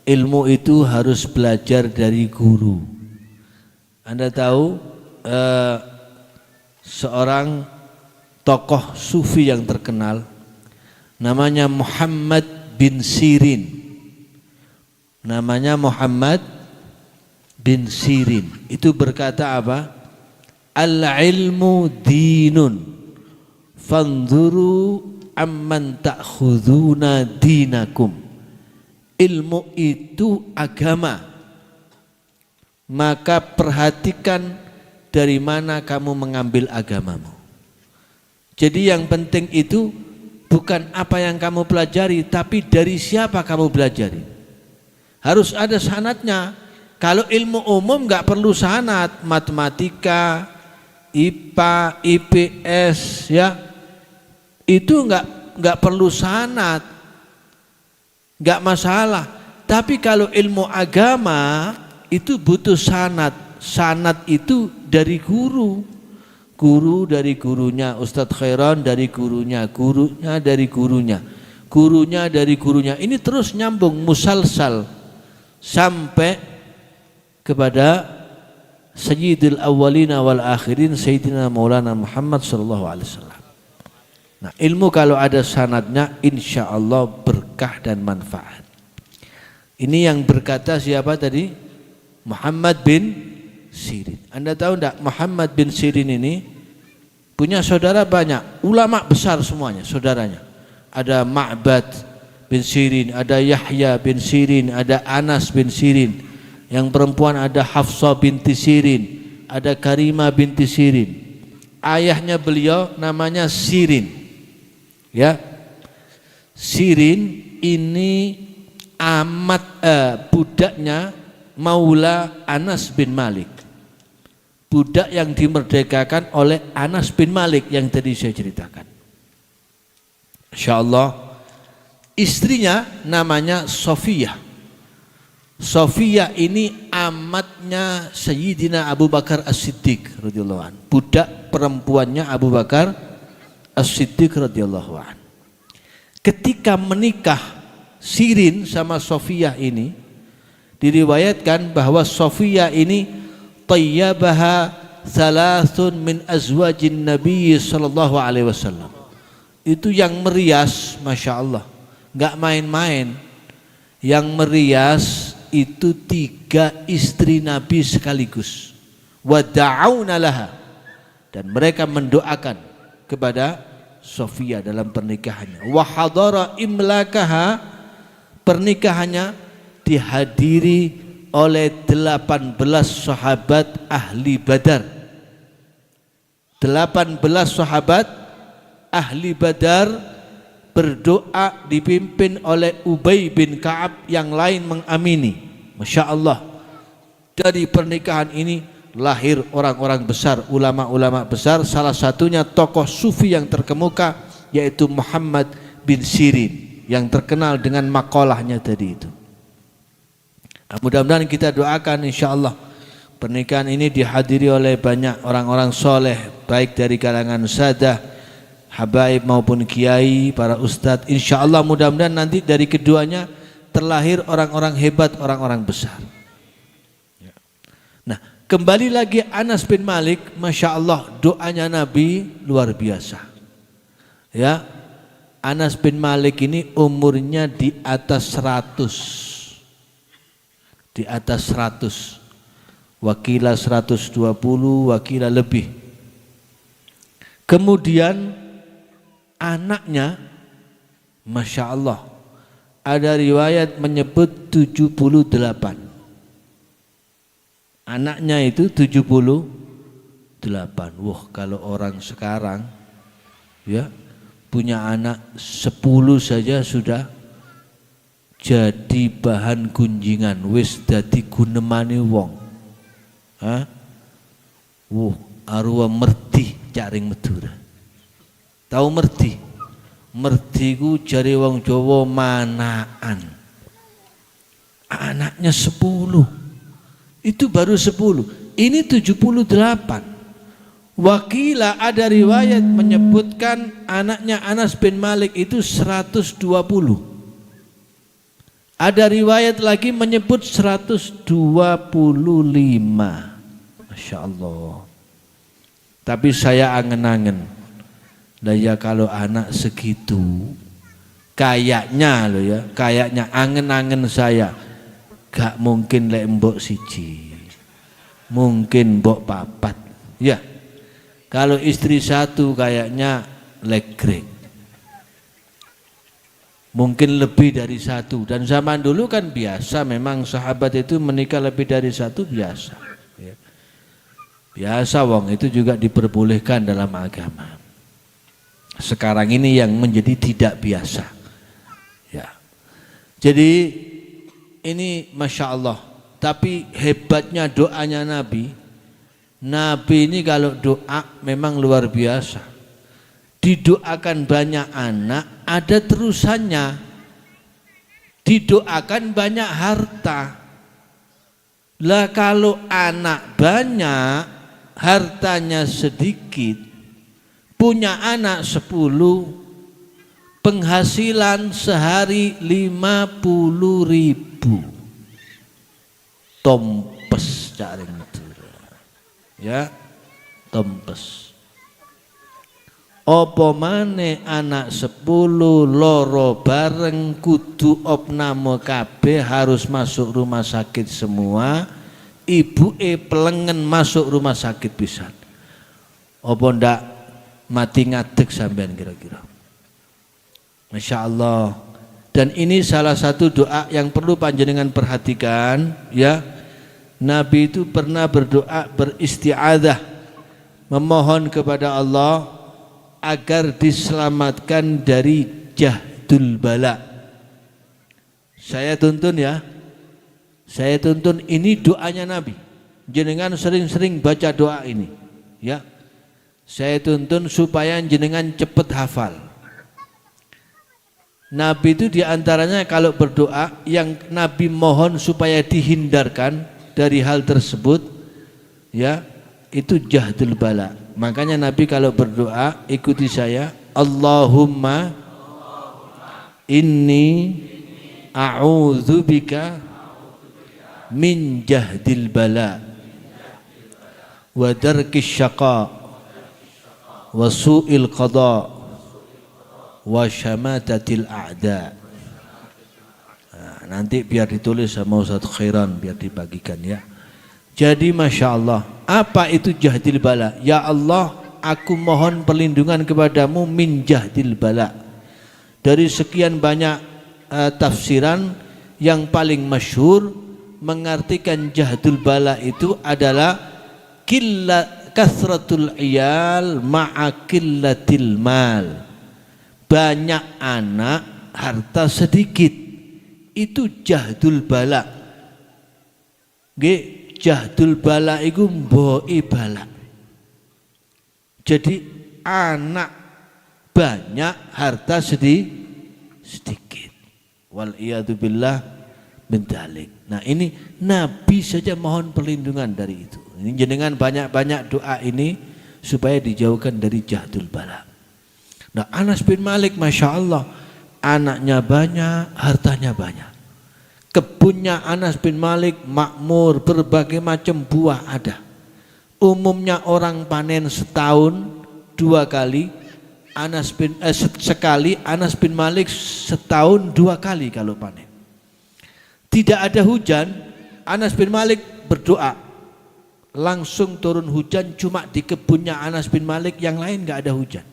Ilmu itu harus belajar dari guru. Anda tahu seorang tokoh sufi yang terkenal namanya Muhammad bin Sirin. Namanya Muhammad bin Sirin. Itu berkata apa? Al-ilmu dinun fanzuru amman ta'khuduna dinakum. ilmu itu agama. Maka perhatikan dari mana kamu mengambil agamamu. Jadi yang penting itu bukan apa yang kamu pelajari, tapi dari siapa kamu pelajari. Harus ada sanadnya. Kalau ilmu umum nggak perlu sanad, matematika, IPA, IPS, ya itu nggak perlu sanad, nggak masalah. Tapi kalau ilmu agama itu butuh sanad. Sanad itu dari guru, guru dari gurunya, Ustadz Khairon dari gurunya, gurunya dari gurunya, gurunya dari gurunya. Ini terus nyambung musalsal sampai kepada Sayyidil Awwalina wal Akhirin Sayyidina Maulana Muhammad sallallahu alaihi wasallam. Nah, ilmu kalau ada sanadnya insya Allah berkah dan manfaat. Ini yang berkata siapa tadi? Muhammad bin Sirin. Anda tahu enggak Muhammad bin Sirin ini punya saudara banyak, ulama besar semuanya saudaranya. Ada Ma'bad bin Sirin, ada Yahya bin Sirin, ada Anas bin Sirin. Yang perempuan ada Hafsah binti Sirin, ada Karimah binti Sirin. Ayahnya beliau namanya Sirin. Ya. Sirin ini budaknya Maula Anas bin Malik. Budak yang dimerdekakan oleh Anas bin Malik yang tadi saya ceritakan. Insyaallah istrinya namanya Sofiyah. Sofiyah ini amatnya Sayyidina Abu Bakar As-Siddiq radhiyallahu anhu. Budak perempuannya Abu Bakar As-Siddiq radhiyallahu anhu. Ketika menikah Sirin sama Sofiyah ini diriwayatkan bahwa Sofiyah ini tayyabaha thalathun min azwajin Nabi sallallahu alaihi wasallam. Itu yang merias, Masya Allah, nggak main-main. Yang merias itu 3 istri Nabi sekaligus. Wa da'auna laha, dan mereka mendoakan kepada Sofiyah dalam pernikahannya. Wa hadara imlakaha, pernikahannya dihadiri oleh 18 sahabat ahli Badar. 18 sahabat ahli Badar berdoa dipimpin oleh Ubay bin Ka'ab, yang lain mengamini. Masya Allah, dari pernikahan ini lahir orang-orang besar, ulama-ulama besar. Salah satunya tokoh sufi yang terkemuka yaitu Muhammad bin Sirin yang terkenal dengan makolahnya tadi itu. Nah, mudah-mudahan kita doakan insya Allah pernikahan ini dihadiri oleh banyak orang-orang soleh, baik dari kalangan sadah, habaib maupun kiai, para ustadz. Insya Allah mudah-mudahan nanti dari keduanya terlahir orang-orang hebat, orang-orang besar. Nah, kembali lagi Anas bin Malik, Masya Allah doanya Nabi luar biasa. Ya, Anas bin Malik ini umurnya di atas 100. Di atas 100. Wakilah 120, wakilah lebih. Kemudian anaknya, Masya Allah, ada riwayat menyebut 78. Anaknya itu 78. Wah, kalau orang sekarang ya punya anak 10 saja sudah jadi bahan gunjingan, wis dadi gunemane wong. Hah? Arwa merti caring Madura. Tahu merti? Merti ku jare wong Jawa manaan. Anaknya 10. Itu baru 10. Ini 78. Wakilah ada riwayat menyebutkan anaknya Anas bin Malik itu 120. Ada riwayat lagi menyebut 125. Masya Allah. Tapi saya angen-angen. Lah ya kalau anak segitu, kayaknya loh ya, kayaknya angen-angen saya, gak mungkin lek mbok siji, mungkin mbok papat. Ya, kalau istri satu kayaknya legrek. mungkin lebih dari satu. Dan zaman dulu kan biasa, memang sahabat itu menikah lebih dari satu biasa. Ya. Biasa wong, itu juga diperbolehkan dalam agama. Sekarang ini yang menjadi tidak biasa. Ya. Jadi ini Masya Allah. Tapi hebatnya doanya Nabi. Nabi ini kalau doa memang luar biasa. Didoakan banyak anak, ada terusannya. Didoakan banyak harta. Lah kalau anak banyak, hartanya sedikit, punya anak 10, penghasilan sehari 50.000. Tompes jaring itu. Ya, tompes. Apa maneh anak 10 loro bareng kudu opname kabeh, harus masuk rumah sakit semua. Ibuke pelengen masuk rumah sakit pisan. Apa ndak mati ngadeg sampean kira-kira? Masya Allah. Dan ini salah satu doa yang perlu panjenengan perhatikan, ya. Nabi itu pernah berdoa, beristi'adzah, memohon kepada Allah agar diselamatkan dari jahdul bala. Saya tuntun ya. Saya tuntun, ini doanya Nabi. Jenengan sering-sering baca doa ini, ya. Saya tuntun supaya jenengan cepat hafal. Nabi itu diantaranya kalau berdoa yang Nabi mohon supaya dihindarkan dari hal tersebut, ya, itu jahdul bala. Makanya Nabi kalau berdoa ikuti saya, Allahumma inni a'udzubika min jahdil bala wa darkis syaqa wa su'il qada wa syamatatil a'da. Nah, nanti biar ditulis sama Ustaz Khairan, biar dibagikan ya. Jadi Masya Allah, apa itu jahdil bala? Ya Allah, aku mohon perlindungan kepadamu min jahdil bala. Dari sekian banyak tafsiran, yang paling masyhur mengartikan jahdul bala itu adalah kasratul iyal ma'a qillatil mal. Banyak anak, harta sedikit, itu jahdul bala. Nggih, jahdul bala itu mboi bala. Jadi anak banyak, harta sedikit. Wal iyadu billah min dzalik. Nah, ini Nabi saja mohon perlindungan dari itu. Ini jenengan banyak-banyak doa ini supaya dijauhkan dari jahdul bala. Nah, Anas bin Malik Masya Allah, anaknya banyak, hartanya banyak. Kebunnya Anas bin Malik makmur, berbagai macam buah ada. Umumnya orang panen setahun 2 kali, sekali. Anas bin Malik setahun 2 kali kalau panen. Tidak ada hujan, Anas bin Malik berdoa, langsung turun hujan. Cuma di kebunnya Anas bin Malik, yang lain nggak ada hujan.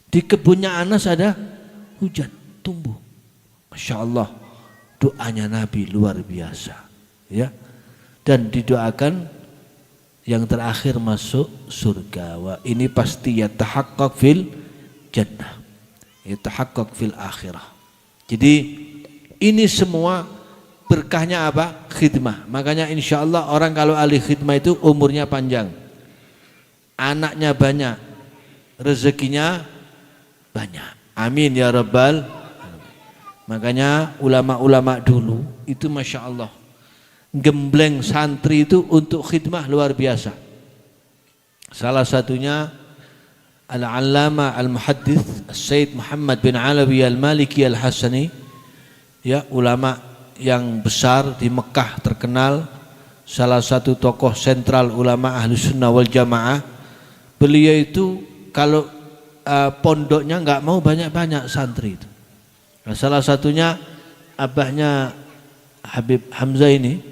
Di kebunnya Anas ada hujan, tumbuh. Masya Allah, doanya Nabi luar biasa, ya. Dan didoakan yang terakhir masuk surga. Wah, ini pasti ya tahaqqaq fil jannah, ya tahaqqaq fil akhirah. Jadi ini semua berkahnya apa? Khidmah. Makanya insya Allah orang kalau ahli khidmah itu umurnya panjang, anaknya banyak, rezekinya banyak. Amin ya rabbal. Makanya ulama-ulama dulu itu Masya Allah, gembleng santri itu untuk khidmah luar biasa. Salah satunya Al-Allama Al-Muhaddits Sayyid Muhammad bin Alawi Al-Maliki Al-Hasani, ya, ulama yang besar di Mekah, terkenal, salah satu tokoh sentral ulama ahlu sunnah wal jamaah. Beliau itu kalau pondoknya nggak mau banyak-banyak santri itu. Nah, salah satunya abahnya Habib Hamzah ini,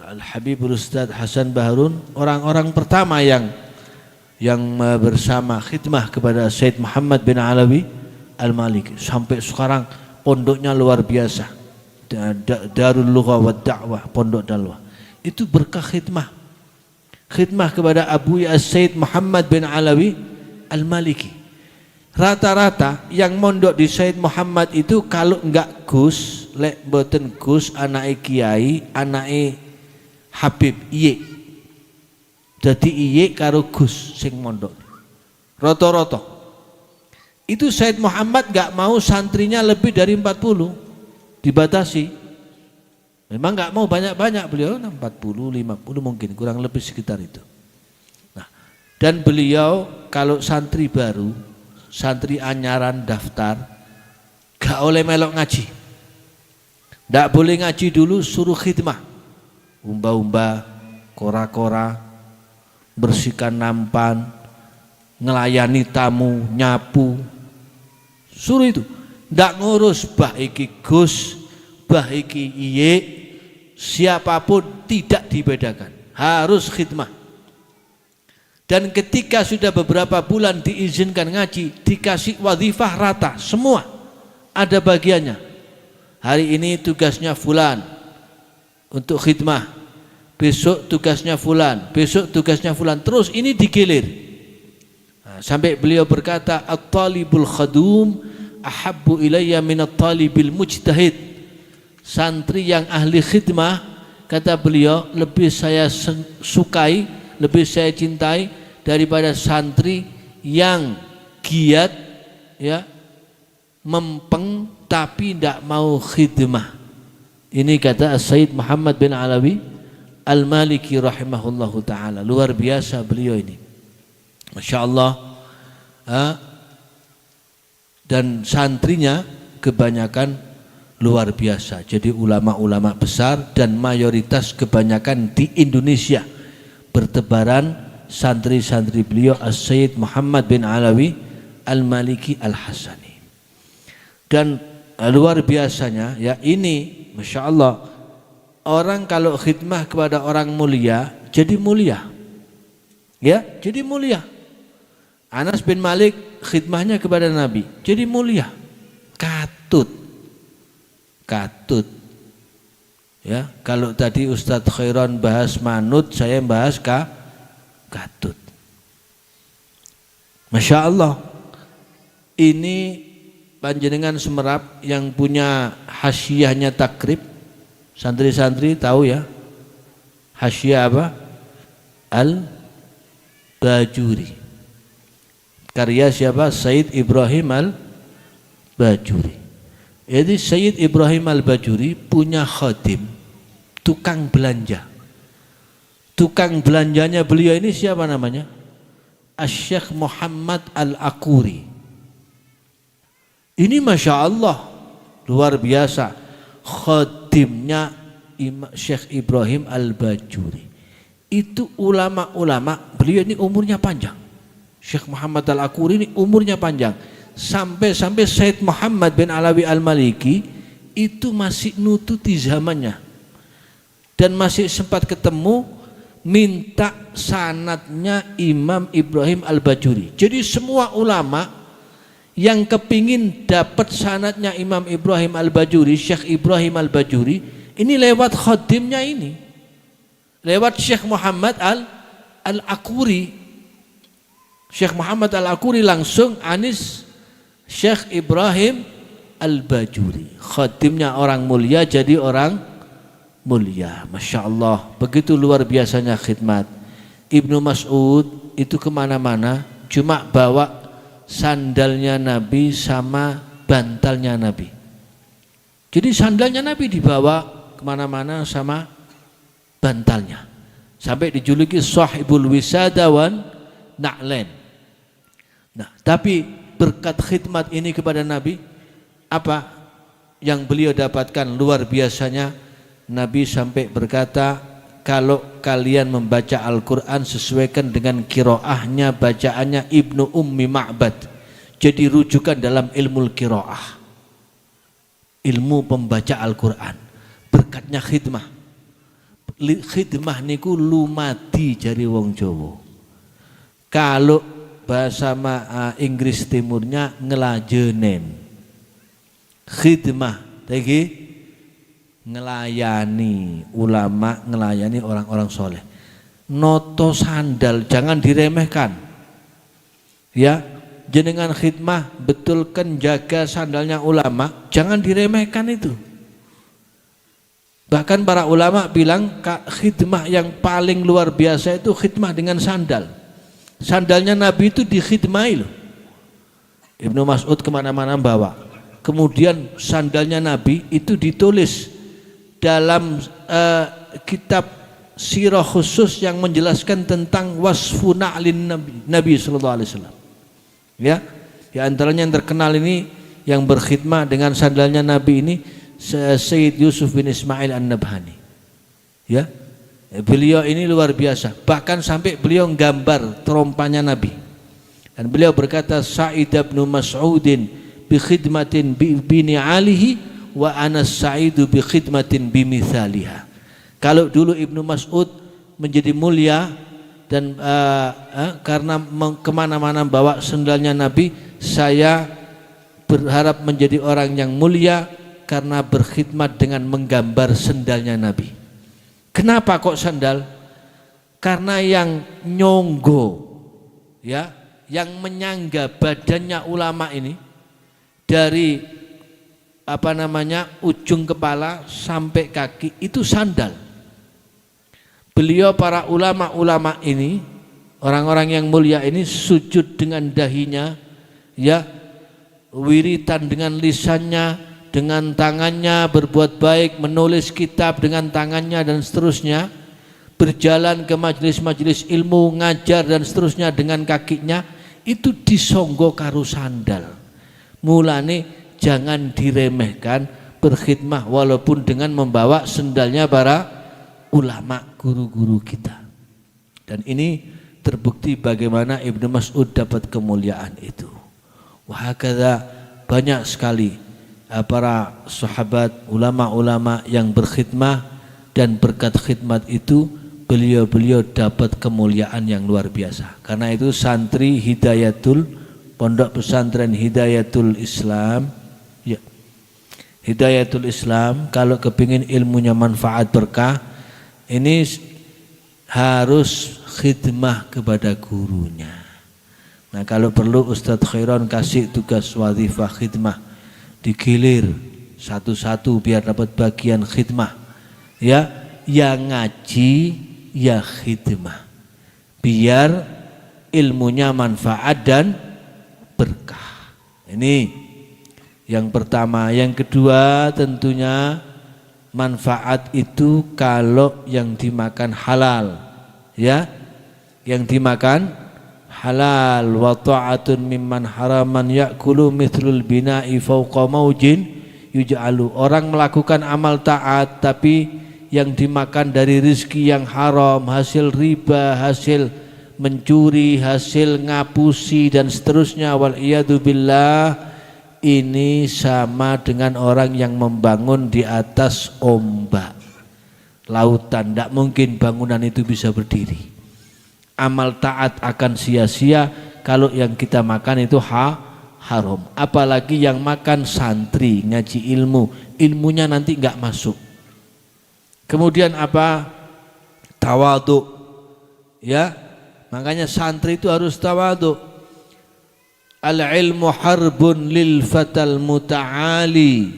Al-Habib Ustaz Hasan Baharun, orang-orang pertama yang bersama khidmah kepada Sayyid Muhammad bin Alawi Al-Maliki. Sampai sekarang pondoknya luar biasa. Darul Lughah wa Da'wah, pondok dakwah. Itu berkah khidmah. Khidmah kepada Abu Said Muhammad bin Alawi Al-Maliki. Rata-rata yang mondok di Said Muhammad itu kalau enggak Gus, lek mboten Gus, anake kiai, anake Habib iye. Jadi iye karo Gus sing mondok. Rata-rata. Itu Said Muhammad enggak mau santrinya lebih dari 40. Dibatasi. Memang enggak mau banyak-banyak, beliau 40, 50 mungkin, kurang lebih sekitar itu. Nah, dan beliau kalau santri baru, santri anyaran daftar, gak oleh melok ngaji. Ndak boleh ngaji dulu, suruh khidmah. Umba-umba, kora-kora, bersihkan nampan, ngelayani tamu, nyapu. Suruh itu. Ndak ngurus bah iki Gus, bah iki iye, siapapun tidak dibedakan. Harus khidmah. Dan ketika sudah beberapa bulan diizinkan ngaji, dikasih wadhifah rata, semua ada bagiannya. Hari ini tugasnya fulan untuk khidmah, besok tugasnya fulan, besok tugasnya fulan, terus ini digilir. Nah, sampai beliau berkata, at-talibul khadum ahabbu ilayya min at-talibil mujtahid. Santri yang ahli khidmah, kata beliau, lebih saya sukai, lebih saya cintai daripada santri yang giat, ya, mempeng tapi tidak mau khidmah. Ini kata Said Muhammad bin Alawi Al-Maliki rahimahullahu ta'ala. Luar biasa beliau ini, Masya Allah. Dan santrinya kebanyakan luar biasa, jadi ulama-ulama besar, dan mayoritas kebanyakan di Indonesia bertebaran santri-santri beliau As-Sayyid Muhammad bin Alawi Al-Maliki Al-Hasani. Dan luar biasanya, ya, ini Masya Allah, orang kalau khidmah kepada orang mulia jadi mulia, ya, jadi mulia. Anas bin Malik khidmahnya kepada Nabi jadi mulia. Katut, ya. Kalau tadi Ustadz Khairon bahas manut, saya bahas katut. Masya Allah. Ini panjenengan Semerap yang punya hasyiahnya takrib, santri-santri tahu ya hasyiah apa? Al-Bajuri, karya siapa? Sayyid Ibrahim Al-Bajuri. Jadi Sayyid Ibrahim Al-Bajuri punya khadim, tukang belanja. Tukang belanjanya beliau ini siapa namanya? Asy-Syaikh Muhammad Al-Akuri. Ini Masya Allah luar biasa, khadimnya Syekh Ibrahim Al-Bajuri. Itu ulama-ulama, beliau ini umurnya panjang. Syekh Muhammad Al-Akuri ini umurnya panjang. Sampai Said Muhammad bin Alawi Al-Maliki itu masih nututi zamannya. Dan masih sempat ketemu, minta sanadnya Imam Ibrahim Al-Bajuri. Jadi semua ulama yang kepingin dapat sanadnya Imam Ibrahim Al-Bajuri, Syekh Ibrahim Al-Bajuri, ini lewat khadimnya ini, lewat Syekh Muhammad Al-Akuri. Syekh Muhammad Al-Akuri langsung anis Syekh Ibrahim Al-Bajuri. Khadimnya orang mulia jadi orang mulia. Masya Allah, begitu luar biasanya khidmat. Ibnu Mas'ud itu kemana-mana cuma bawa sandalnya Nabi sama bantalnya Nabi. Jadi sandalnya Nabi dibawa kemana-mana sama bantalnya, sampai dijuluki sahibul wisadawan na'len. Nah, tapi berkat khidmat ini kepada Nabi, apa yang beliau dapatkan luar biasanya. Nabi sampai berkata, kalau kalian membaca Al-Quran sesuaikan dengan kiroahnya, bacaannya Ibnu Ummi Ma'bad. Jadi rujukan dalam ilmu kiroah, ilmu pembaca Al-Quran. Berkatnya khidmah. Khidmah niku lumadi jari wong Jawa. Kalau bahasa Inggris timurnya ngelajenen. khidmah lagi ngelayani ulama, ngelayani orang-orang soleh. Noto sandal jangan diremehkan ya, jenengan khidmah betulkan jaga sandalnya ulama, jangan diremehkan itu. Bahkan para ulama bilang khidmah yang paling luar biasa itu khidmah dengan sandal. Sandalnya Nabi itu dikhidmai loh. Ibnu Mas'ud kemana-mana bawa. Kemudian sandalnya Nabi itu ditulis dalam kitab sirah khusus yang menjelaskan tentang wasfu na'lin Nabi sallallahu alaihi wasallam. Ya, di antaranya yang terkenal ini yang berkhidmah dengan sandalnya Nabi ini Sayyid Yusuf bin Ismail An-Nabhani. Ya. Beliau ini luar biasa, bahkan sampai beliau gambar terompanya Nabi. Dan beliau berkata, Sa'id bin Mas'udin bi khidmatin bi ni'alihi wa ana sa'idu bi khidmatin bi mithaliha. Kalau dulu Ibnu Mas'ud menjadi mulia dan karena kemana-mana bawa sandalnya Nabi, saya berharap menjadi orang yang mulia karena berkhidmat dengan menggambar sandalnya Nabi. Kenapa kok sandal? Karena yang nyonggo ya, yang menyangga badannya ulama ini dari ujung kepala sampai kaki itu sandal. Beliau para ulama-ulama ini, orang-orang yang mulia ini sujud dengan dahinya ya, wiritan dengan lisannya, dengan tangannya berbuat baik, menulis kitab dengan tangannya dan seterusnya, berjalan ke majelis-majelis ilmu, ngajar dan seterusnya dengan kakinya, itu disonggo karo sandal. Mulane jangan diremehkan berkhidmah walaupun dengan membawa sandalnya para ulama, guru-guru kita. Dan ini terbukti bagaimana Ibnu Mas'ud dapat kemuliaan itu. Wahakadha banyak sekali para sahabat, ulama-ulama yang berkhidmah, dan berkat khidmat itu beliau-beliau dapat kemuliaan yang luar biasa. Karena itu santri Hidayatul, pondok pesantren Hidayatul Islam ya, Hidayatul Islam kalau kepingin ilmunya manfaat berkah, ini harus khidmah kepada gurunya. Nah kalau perlu Ustadz Khairon kasih tugas wadhifah khidmah, digilir satu-satu biar dapat bagian khidmah ya, yang ngaji ya khidmah biar ilmunya manfaat dan berkah. Ini yang pertama. Yang kedua tentunya manfaat itu kalau yang dimakan halal ya, yang dimakan halal. Wa ta'atun mimman haraman ya'kulu mithlul bina'i fawqa maujin yuj'alu. Orang melakukan amal taat tapi yang dimakan dari rezeki yang haram, hasil riba, hasil mencuri, hasil ngapusi dan seterusnya, wal iyadu billah, ini sama dengan orang yang membangun di atas ombak lautan. Tidak mungkin bangunan itu bisa berdiri. Amal taat akan sia-sia kalau yang kita makan itu haram. Apalagi yang makan santri ngaji ilmu, ilmunya nanti enggak masuk. Kemudian apa? Tawadhu ya, makanya santri itu harus tawadhu. Al-ilmu harbun lil fatal muta'ali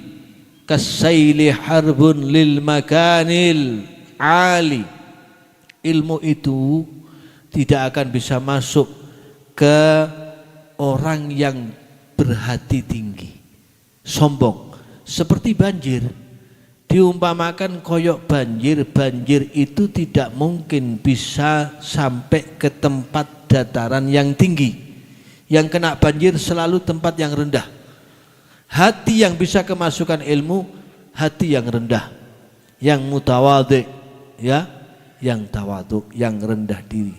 kasayli harbun lil makanil ali. Ilmu itu tidak akan bisa masuk ke orang yang berhati tinggi, sombong. Seperti banjir, diumpamakan koyok banjir, banjir itu tidak mungkin bisa sampai ke tempat dataran yang tinggi. Yang kena banjir selalu tempat yang rendah. Hati yang bisa kemasukan ilmu, hati yang rendah, yang mutawadhi ya, yang tawadhu, yang rendah diri.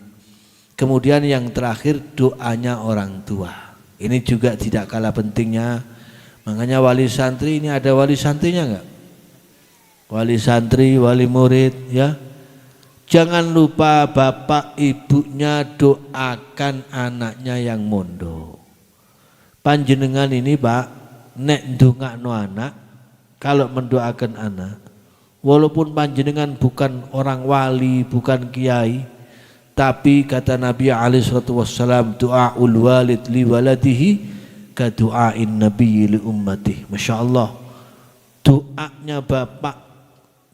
Kemudian yang terakhir doanya orang tua. Ini juga tidak kalah pentingnya. Makanya wali santri ini ada wali santrinya enggak? Wali santri, wali murid ya. Jangan lupa bapak ibunya doakan anaknya yang mondok. Panjenengan ini Pak nek ndongakno anak, kalau mendoakan anak, walaupun panjenengan bukan orang wali, bukan kiai, tapi kata Nabi alaihi salatu wassalam, doaul walid li waladihi ka du'ain nabi li ummati. Masya Allah, doanya bapak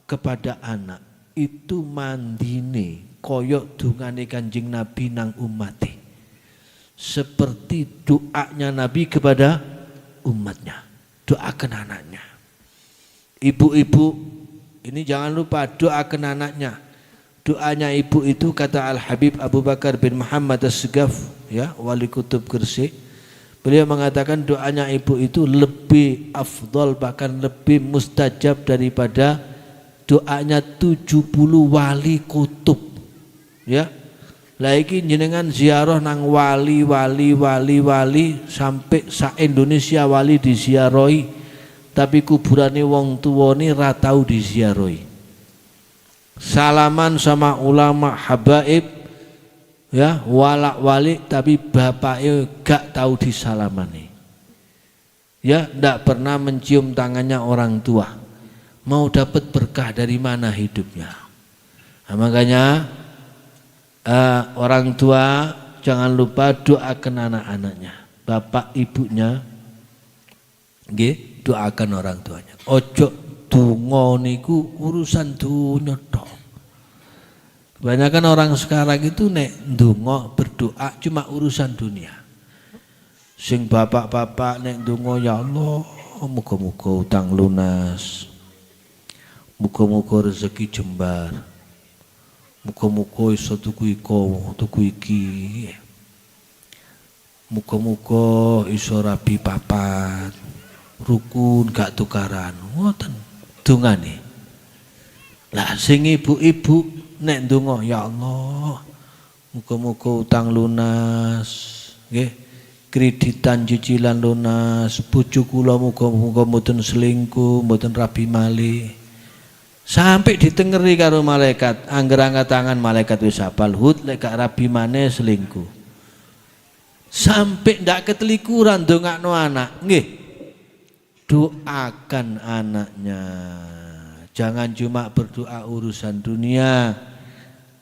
kepada anak itu mandine koyok dungane Kanjeng Nabi nang ummati, seperti doanya Nabi kepada umatnya. Doakan anaknya. Ibu-ibu ini jangan lupa doakan anaknya. Doanya ibu itu kata Al-Habib Abu Bakar bin Muhammad As-Segaf, ya, wali kutub Gresik. Beliau mengatakan doanya ibu itu lebih afdol, bahkan lebih mustajab daripada doanya 70 wali kutub. Ya. Lagi jenengan ziarah nang wali sampai sa-Indonesia wali diziarahi, tapi kuburane wong tuwane ra tau diziarahi. Salaman sama ulama habaib, ya, walak wali, tapi bapaknya gak tahu disalamani. Ya, ndak pernah mencium tangannya orang tua. Mau dapat berkah dari mana hidupnya? Nah, makanya orang tua jangan lupa doakan anak-anaknya, bapak ibunya, nggih, doakan orang tuanya. Ojo donga niku urusan dunya tok. Kebanyakan orang sekarang itu nek ndonga berdoa cuma urusan dunia. Sing bapak-bapak nek ndonga, ya Allah, muga-muga utang lunas, muga-muga rezeki jembar, muga-muga iso tuku iko, tuku iki, muga-muga iso rabi papat, rukun gak tukaran. Ngoten dongane. Lah sing ibu-ibu nek ndonga, ya Allah, muga-muga utang lunas, nggih, kreditan cicilan lunas, bojo kula muga-muga mboten selingkuh, mboten rabi malih. Sampai ditengeri karo malaikat, angger angkat tangan malaikat wis hafal hud, lek gak rabi maneh selingkuh. Sampai ndak ketelikuran ndongakno anak, nggih. Doakan anaknya. Jangan cuma berdoa urusan dunia,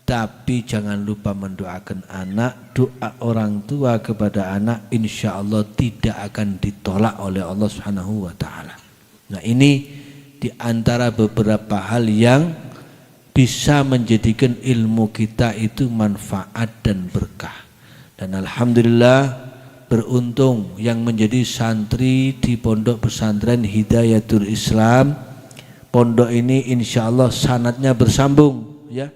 tapi jangan lupa mendoakan anak. Doa orang tua kepada anak insya Allah tidak akan ditolak oleh Allah Subhanahu wa ta'ala. Nah, ini di antara beberapa hal yang bisa menjadikan ilmu kita itu manfaat dan berkah. Dan alhamdulillah beruntung yang menjadi santri di Pondok Pesantren Hidayatul Islam. Pondok ini insya Allah sanadnya bersambung, ya.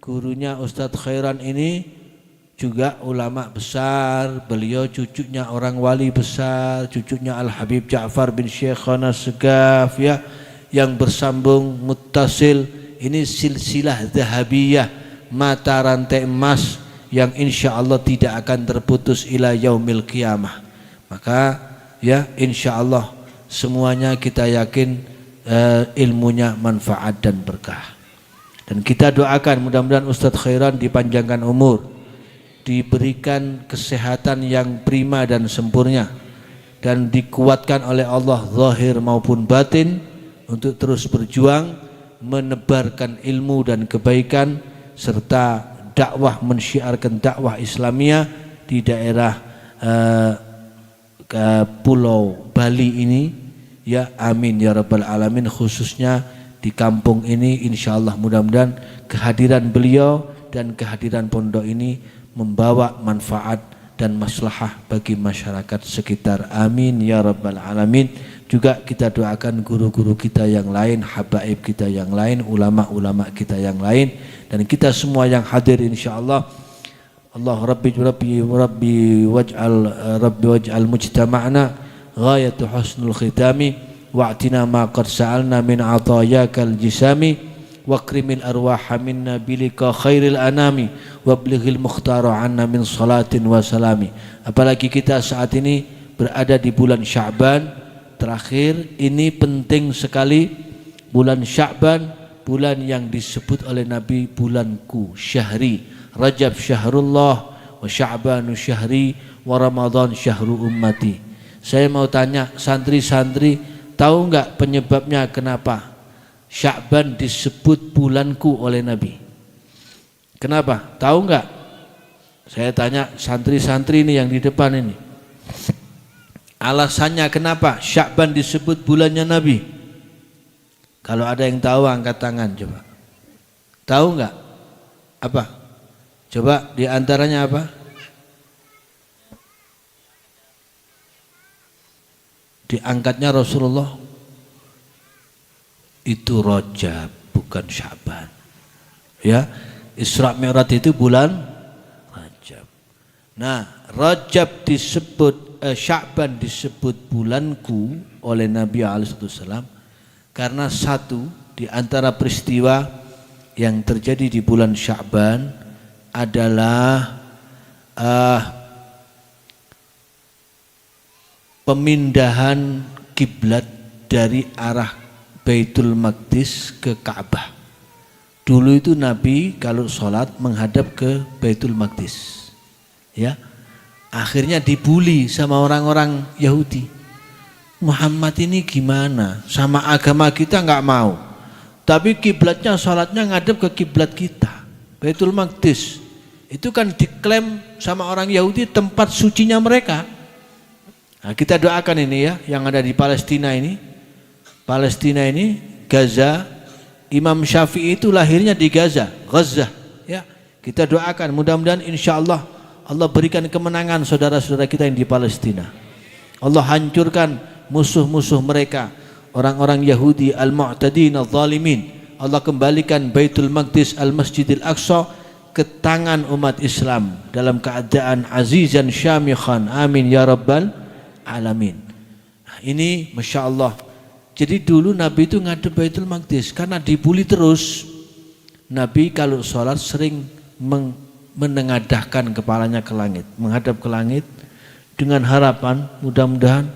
Gurunya Ustadz Khairan ini juga ulama besar, beliau cucunya orang wali besar, cucunya Al-Habib Ja'far bin Syekhana Segaf, ya, yang bersambung muttasil. Ini silsilah zahabiyah, mata rantai emas yang insya Allah tidak akan terputus ila yaumil qiyamah. Maka ya insya Allah semuanya kita yakin ilmunya manfaat dan berkah. Dan kita doakan mudah-mudahan Ustadz Khairan dipanjangkan umur, diberikan kesehatan yang prima dan sempurna, dan dikuatkan oleh Allah zahir maupun batin untuk terus berjuang menebarkan ilmu dan kebaikan serta dakwah, mensyiarkan dakwah Islamiyah di daerah Pulau Bali ini, ya amin ya rabbal alamin. Khususnya di kampung ini insyaallah mudah-mudahan kehadiran beliau dan kehadiran pondok ini membawa manfaat dan maslahah bagi masyarakat sekitar, amin ya rabbal alamin. Juga kita doakan guru-guru kita yang lain, habaib kita yang lain, ulama-ulama kita yang lain, dan kita semua yang hadir insyaallah. Allah rabbi waj'al mujtama'na ghayatu husnul khitami wa'tina ma qad sa'alna min atayakal jisami wakrimil arwaha minna bilika khairil anami wablighil mukhtara anna min salatin wa salami. Apalagi kita saat ini berada di bulan Sya'ban terakhir, ini penting sekali. Bulan Sya'ban, bulan yang disebut oleh Nabi bulanku, syahri, Rajab syahrullah wa Sya'banu syahri wa Ramadan syahru ummati. Saya mau tanya santri-santri, tahu nggak penyebabnya kenapa Sya'ban disebut bulanku oleh Nabi? Kenapa? Tahu nggak? Saya tanya santri-santri ini yang di depan ini. Alasannya kenapa Sya'ban disebut bulannya Nabi? Kalau ada yang tahu angkat tangan coba. Tahu nggak? Apa? Coba di antaranya apa? Diangkatnya Rasulullah itu Rajab, bukan Sya'ban. Ya, Isra Mi'raj itu bulan Rajab. Nah, Rajab disebut Sya'ban disebut bulanku oleh Nabi SAW karena satu di antara peristiwa yang terjadi di bulan Sya'ban adalah pemindahan kiblat dari arah Baitul Maqdis ke Ka'bah. Dulu itu Nabi kalau sholat menghadap ke Baitul Maqdis, ya. Akhirnya dibully sama orang-orang Yahudi. Muhammad ini gimana? Sama agama kita nggak mau, tapi kiblatnya sholatnya ngadep ke kiblat kita, Baitul Maqdis. Itu kan diklaim sama orang Yahudi tempat sucinya mereka. Nah, kita doakan ini ya, yang ada di Palestina ini. Palestina ini, Gaza, Imam Syafi'i itu lahirnya di Gaza, ya. Kita doakan mudah-mudahan insya Allah Allah berikan kemenangan saudara-saudara kita yang di Palestina. Allah hancurkan musuh-musuh mereka, orang-orang Yahudi al-mu'tadin al-zalimin. Allah kembalikan Baitul Maqdis al-Masjidil Aqsa ke tangan umat Islam dalam keadaan azizan syamikhan. Amin ya rabbal alamin. Nah, ini Masya Allah. Jadi dulu Nabi itu ngadep Baitul Maqdis karena dibully terus. Nabi kalau sholat sering menengadahkan kepalanya ke langit, menghadap ke langit dengan harapan mudah-mudahan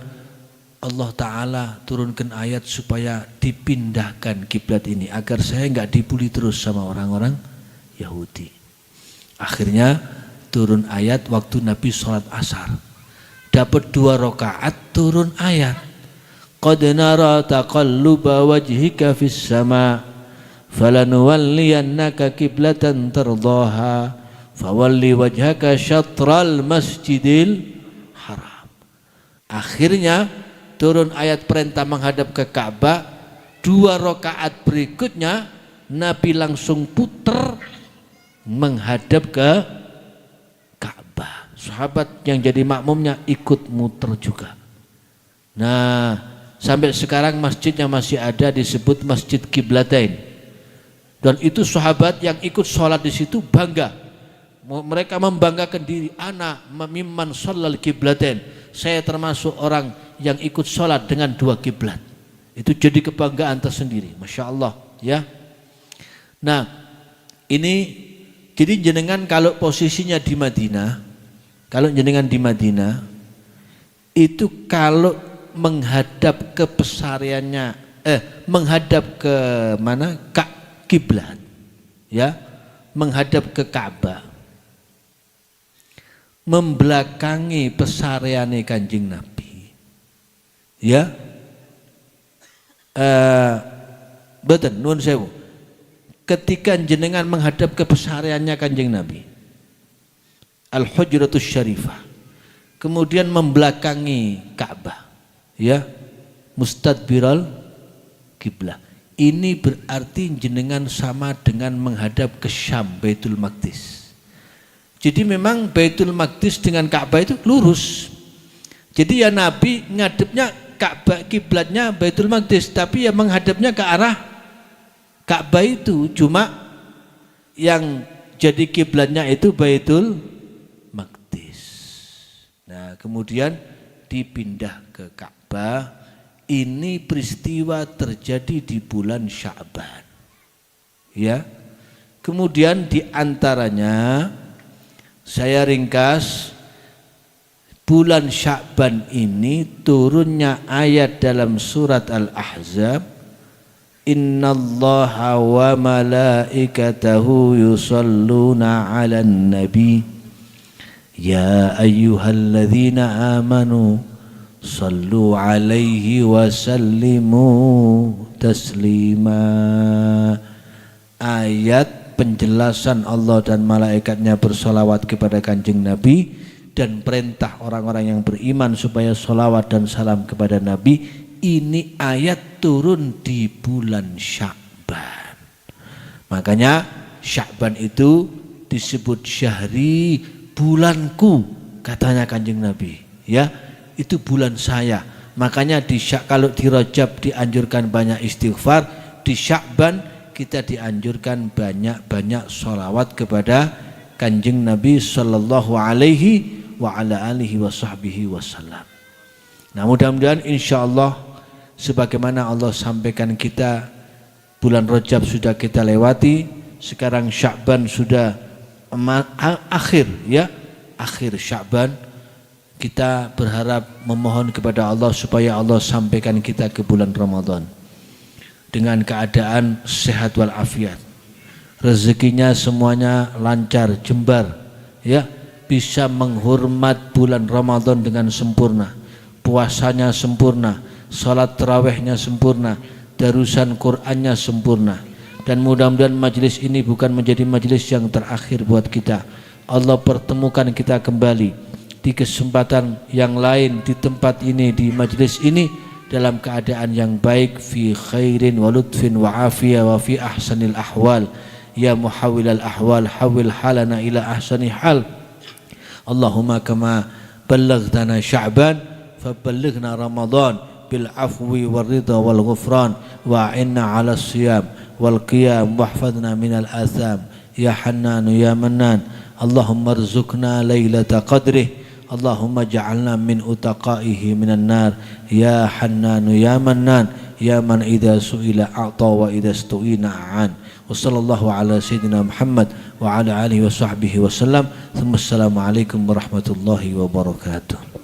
Allah Ta'ala turunkan ayat supaya dipindahkan kiblat ini agar saya nggak dibully terus sama orang-orang Yahudi. Akhirnya turun ayat waktu Nabi sholat asar, dapat 2 rakaat turun ayat, qad nara taqalluba wajhika fis sama falanuwalliyannaka qiblatan tardaha fawalli wajhaka syatral masjidil haram. Akhirnya turun ayat perintah menghadap ke Ka'bah. 2 rakaat berikutnya Nabi langsung puter menghadap ke Ka'bah. Sahabat yang jadi makmumnya ikut muter juga. Nah, sampai sekarang masjidnya masih ada, disebut Masjid Qiblatain. Dan itu sahabat yang ikut sholat di situ bangga. Mereka membanggakan diri, ana mimman shallal qiblatain. Saya termasuk orang yang ikut sholat dengan 2 kiblat. Itu jadi kebanggaan tersendiri, Masya Allah, ya. Nah, ini jadi jenengan kalau posisinya di Madinah, kalau jenengan di Madinah itu kalau menghadap ke pesariannya, menghadap ke mana? Kiblat, ya, menghadap ke Ka'bah, membelakangi pesariane Kanjeng Nabi, ya. Betul, nuwun sewu. Ketika jenengan menghadap ke pesariannya Kanjeng Nabi, Al-Hujratus Syarifah, kemudian membelakangi Ka'bah, ya, mustadbiral kiblah. Ini berarti jenengan sama dengan menghadap ke Syam, Baitul Maqdis. Jadi memang Baitul Maqdis dengan Ka'bah itu lurus. Jadi ya Nabi ngadepnya Ka'bah, kiblatnya Baitul Maqdis, tapi ya menghadapnya ke arah Ka'bah itu, cuma yang jadi kiblatnya itu Baitul Maqdis. Nah, kemudian dipindah ke Ka'bah. Ini peristiwa terjadi di bulan Sya'ban, ya. Kemudian diantaranya saya ringkas, bulan Sya'ban ini turunnya ayat dalam surat Al-Ahzab, innallaha wa malaikatahu yusalluna 'alan nabi ya ayyuhalladzina amanu sallu alaihi wa sallimu taslima. Ayat penjelasan Allah dan malaikatnya bersolawat kepada Kanjeng Nabi dan perintah orang-orang yang beriman supaya solawat dan salam kepada Nabi. Ini ayat turun di bulan Sya'ban. Makanya Sya'ban itu disebut syahri, bulanku, katanya Kanjeng Nabi. Ya, itu bulan saya. Makanya kalau di Rajab dianjurkan banyak istighfar, di Sya'ban kita dianjurkan banyak-banyak sholawat kepada Kanjeng Nabi sallallahu alaihi wa ala alihi wa sahbihi wasallam. Nah, mudah-mudahan insyaallah sebagaimana Allah sampaikan kita, bulan Rajab sudah kita lewati, sekarang Sya'ban sudah akhir ya, akhir Sya'ban. Kita berharap memohon kepada Allah supaya Allah sampaikan kita ke bulan Ramadan dengan keadaan sehat walafiat, rezekinya semuanya lancar, jembar, ya, bisa menghormat bulan Ramadan dengan sempurna, puasanya sempurna, salat tarawihnya sempurna, darusan Qur'annya sempurna. Dan mudah-mudahan majelis ini bukan menjadi majelis yang terakhir buat kita. Allah pertemukan kita kembali di kesempatan yang lain, di tempat ini, di majelis ini, dalam keadaan yang baik, fi khairin wa lutfin wa afiyah wa fi ahsanil ahwal. Ya muhawwilal ahwal hawil halana ila ahsani hal. Allahumma kama ballaghna Sya'ban faballighna Ramadan bil afwi wal ridha wal ghufran wa a'inna 'ala siyam wal qiyam wahfadna minal atham ya Hannan ya Mannan. Allahumma rzuqna lailata qadrih, Allahumma ja'alna min utaqaihi minan nar ya Hannan ya Mannan ya man idza su'ila a'ta wa idza stu'ina a'an. Wa sallallahu ala sayyidina Muhammad wa ala alihi wa sahbihi wa sallam. Assalamualaikum warahmatullahi wabarakatuh.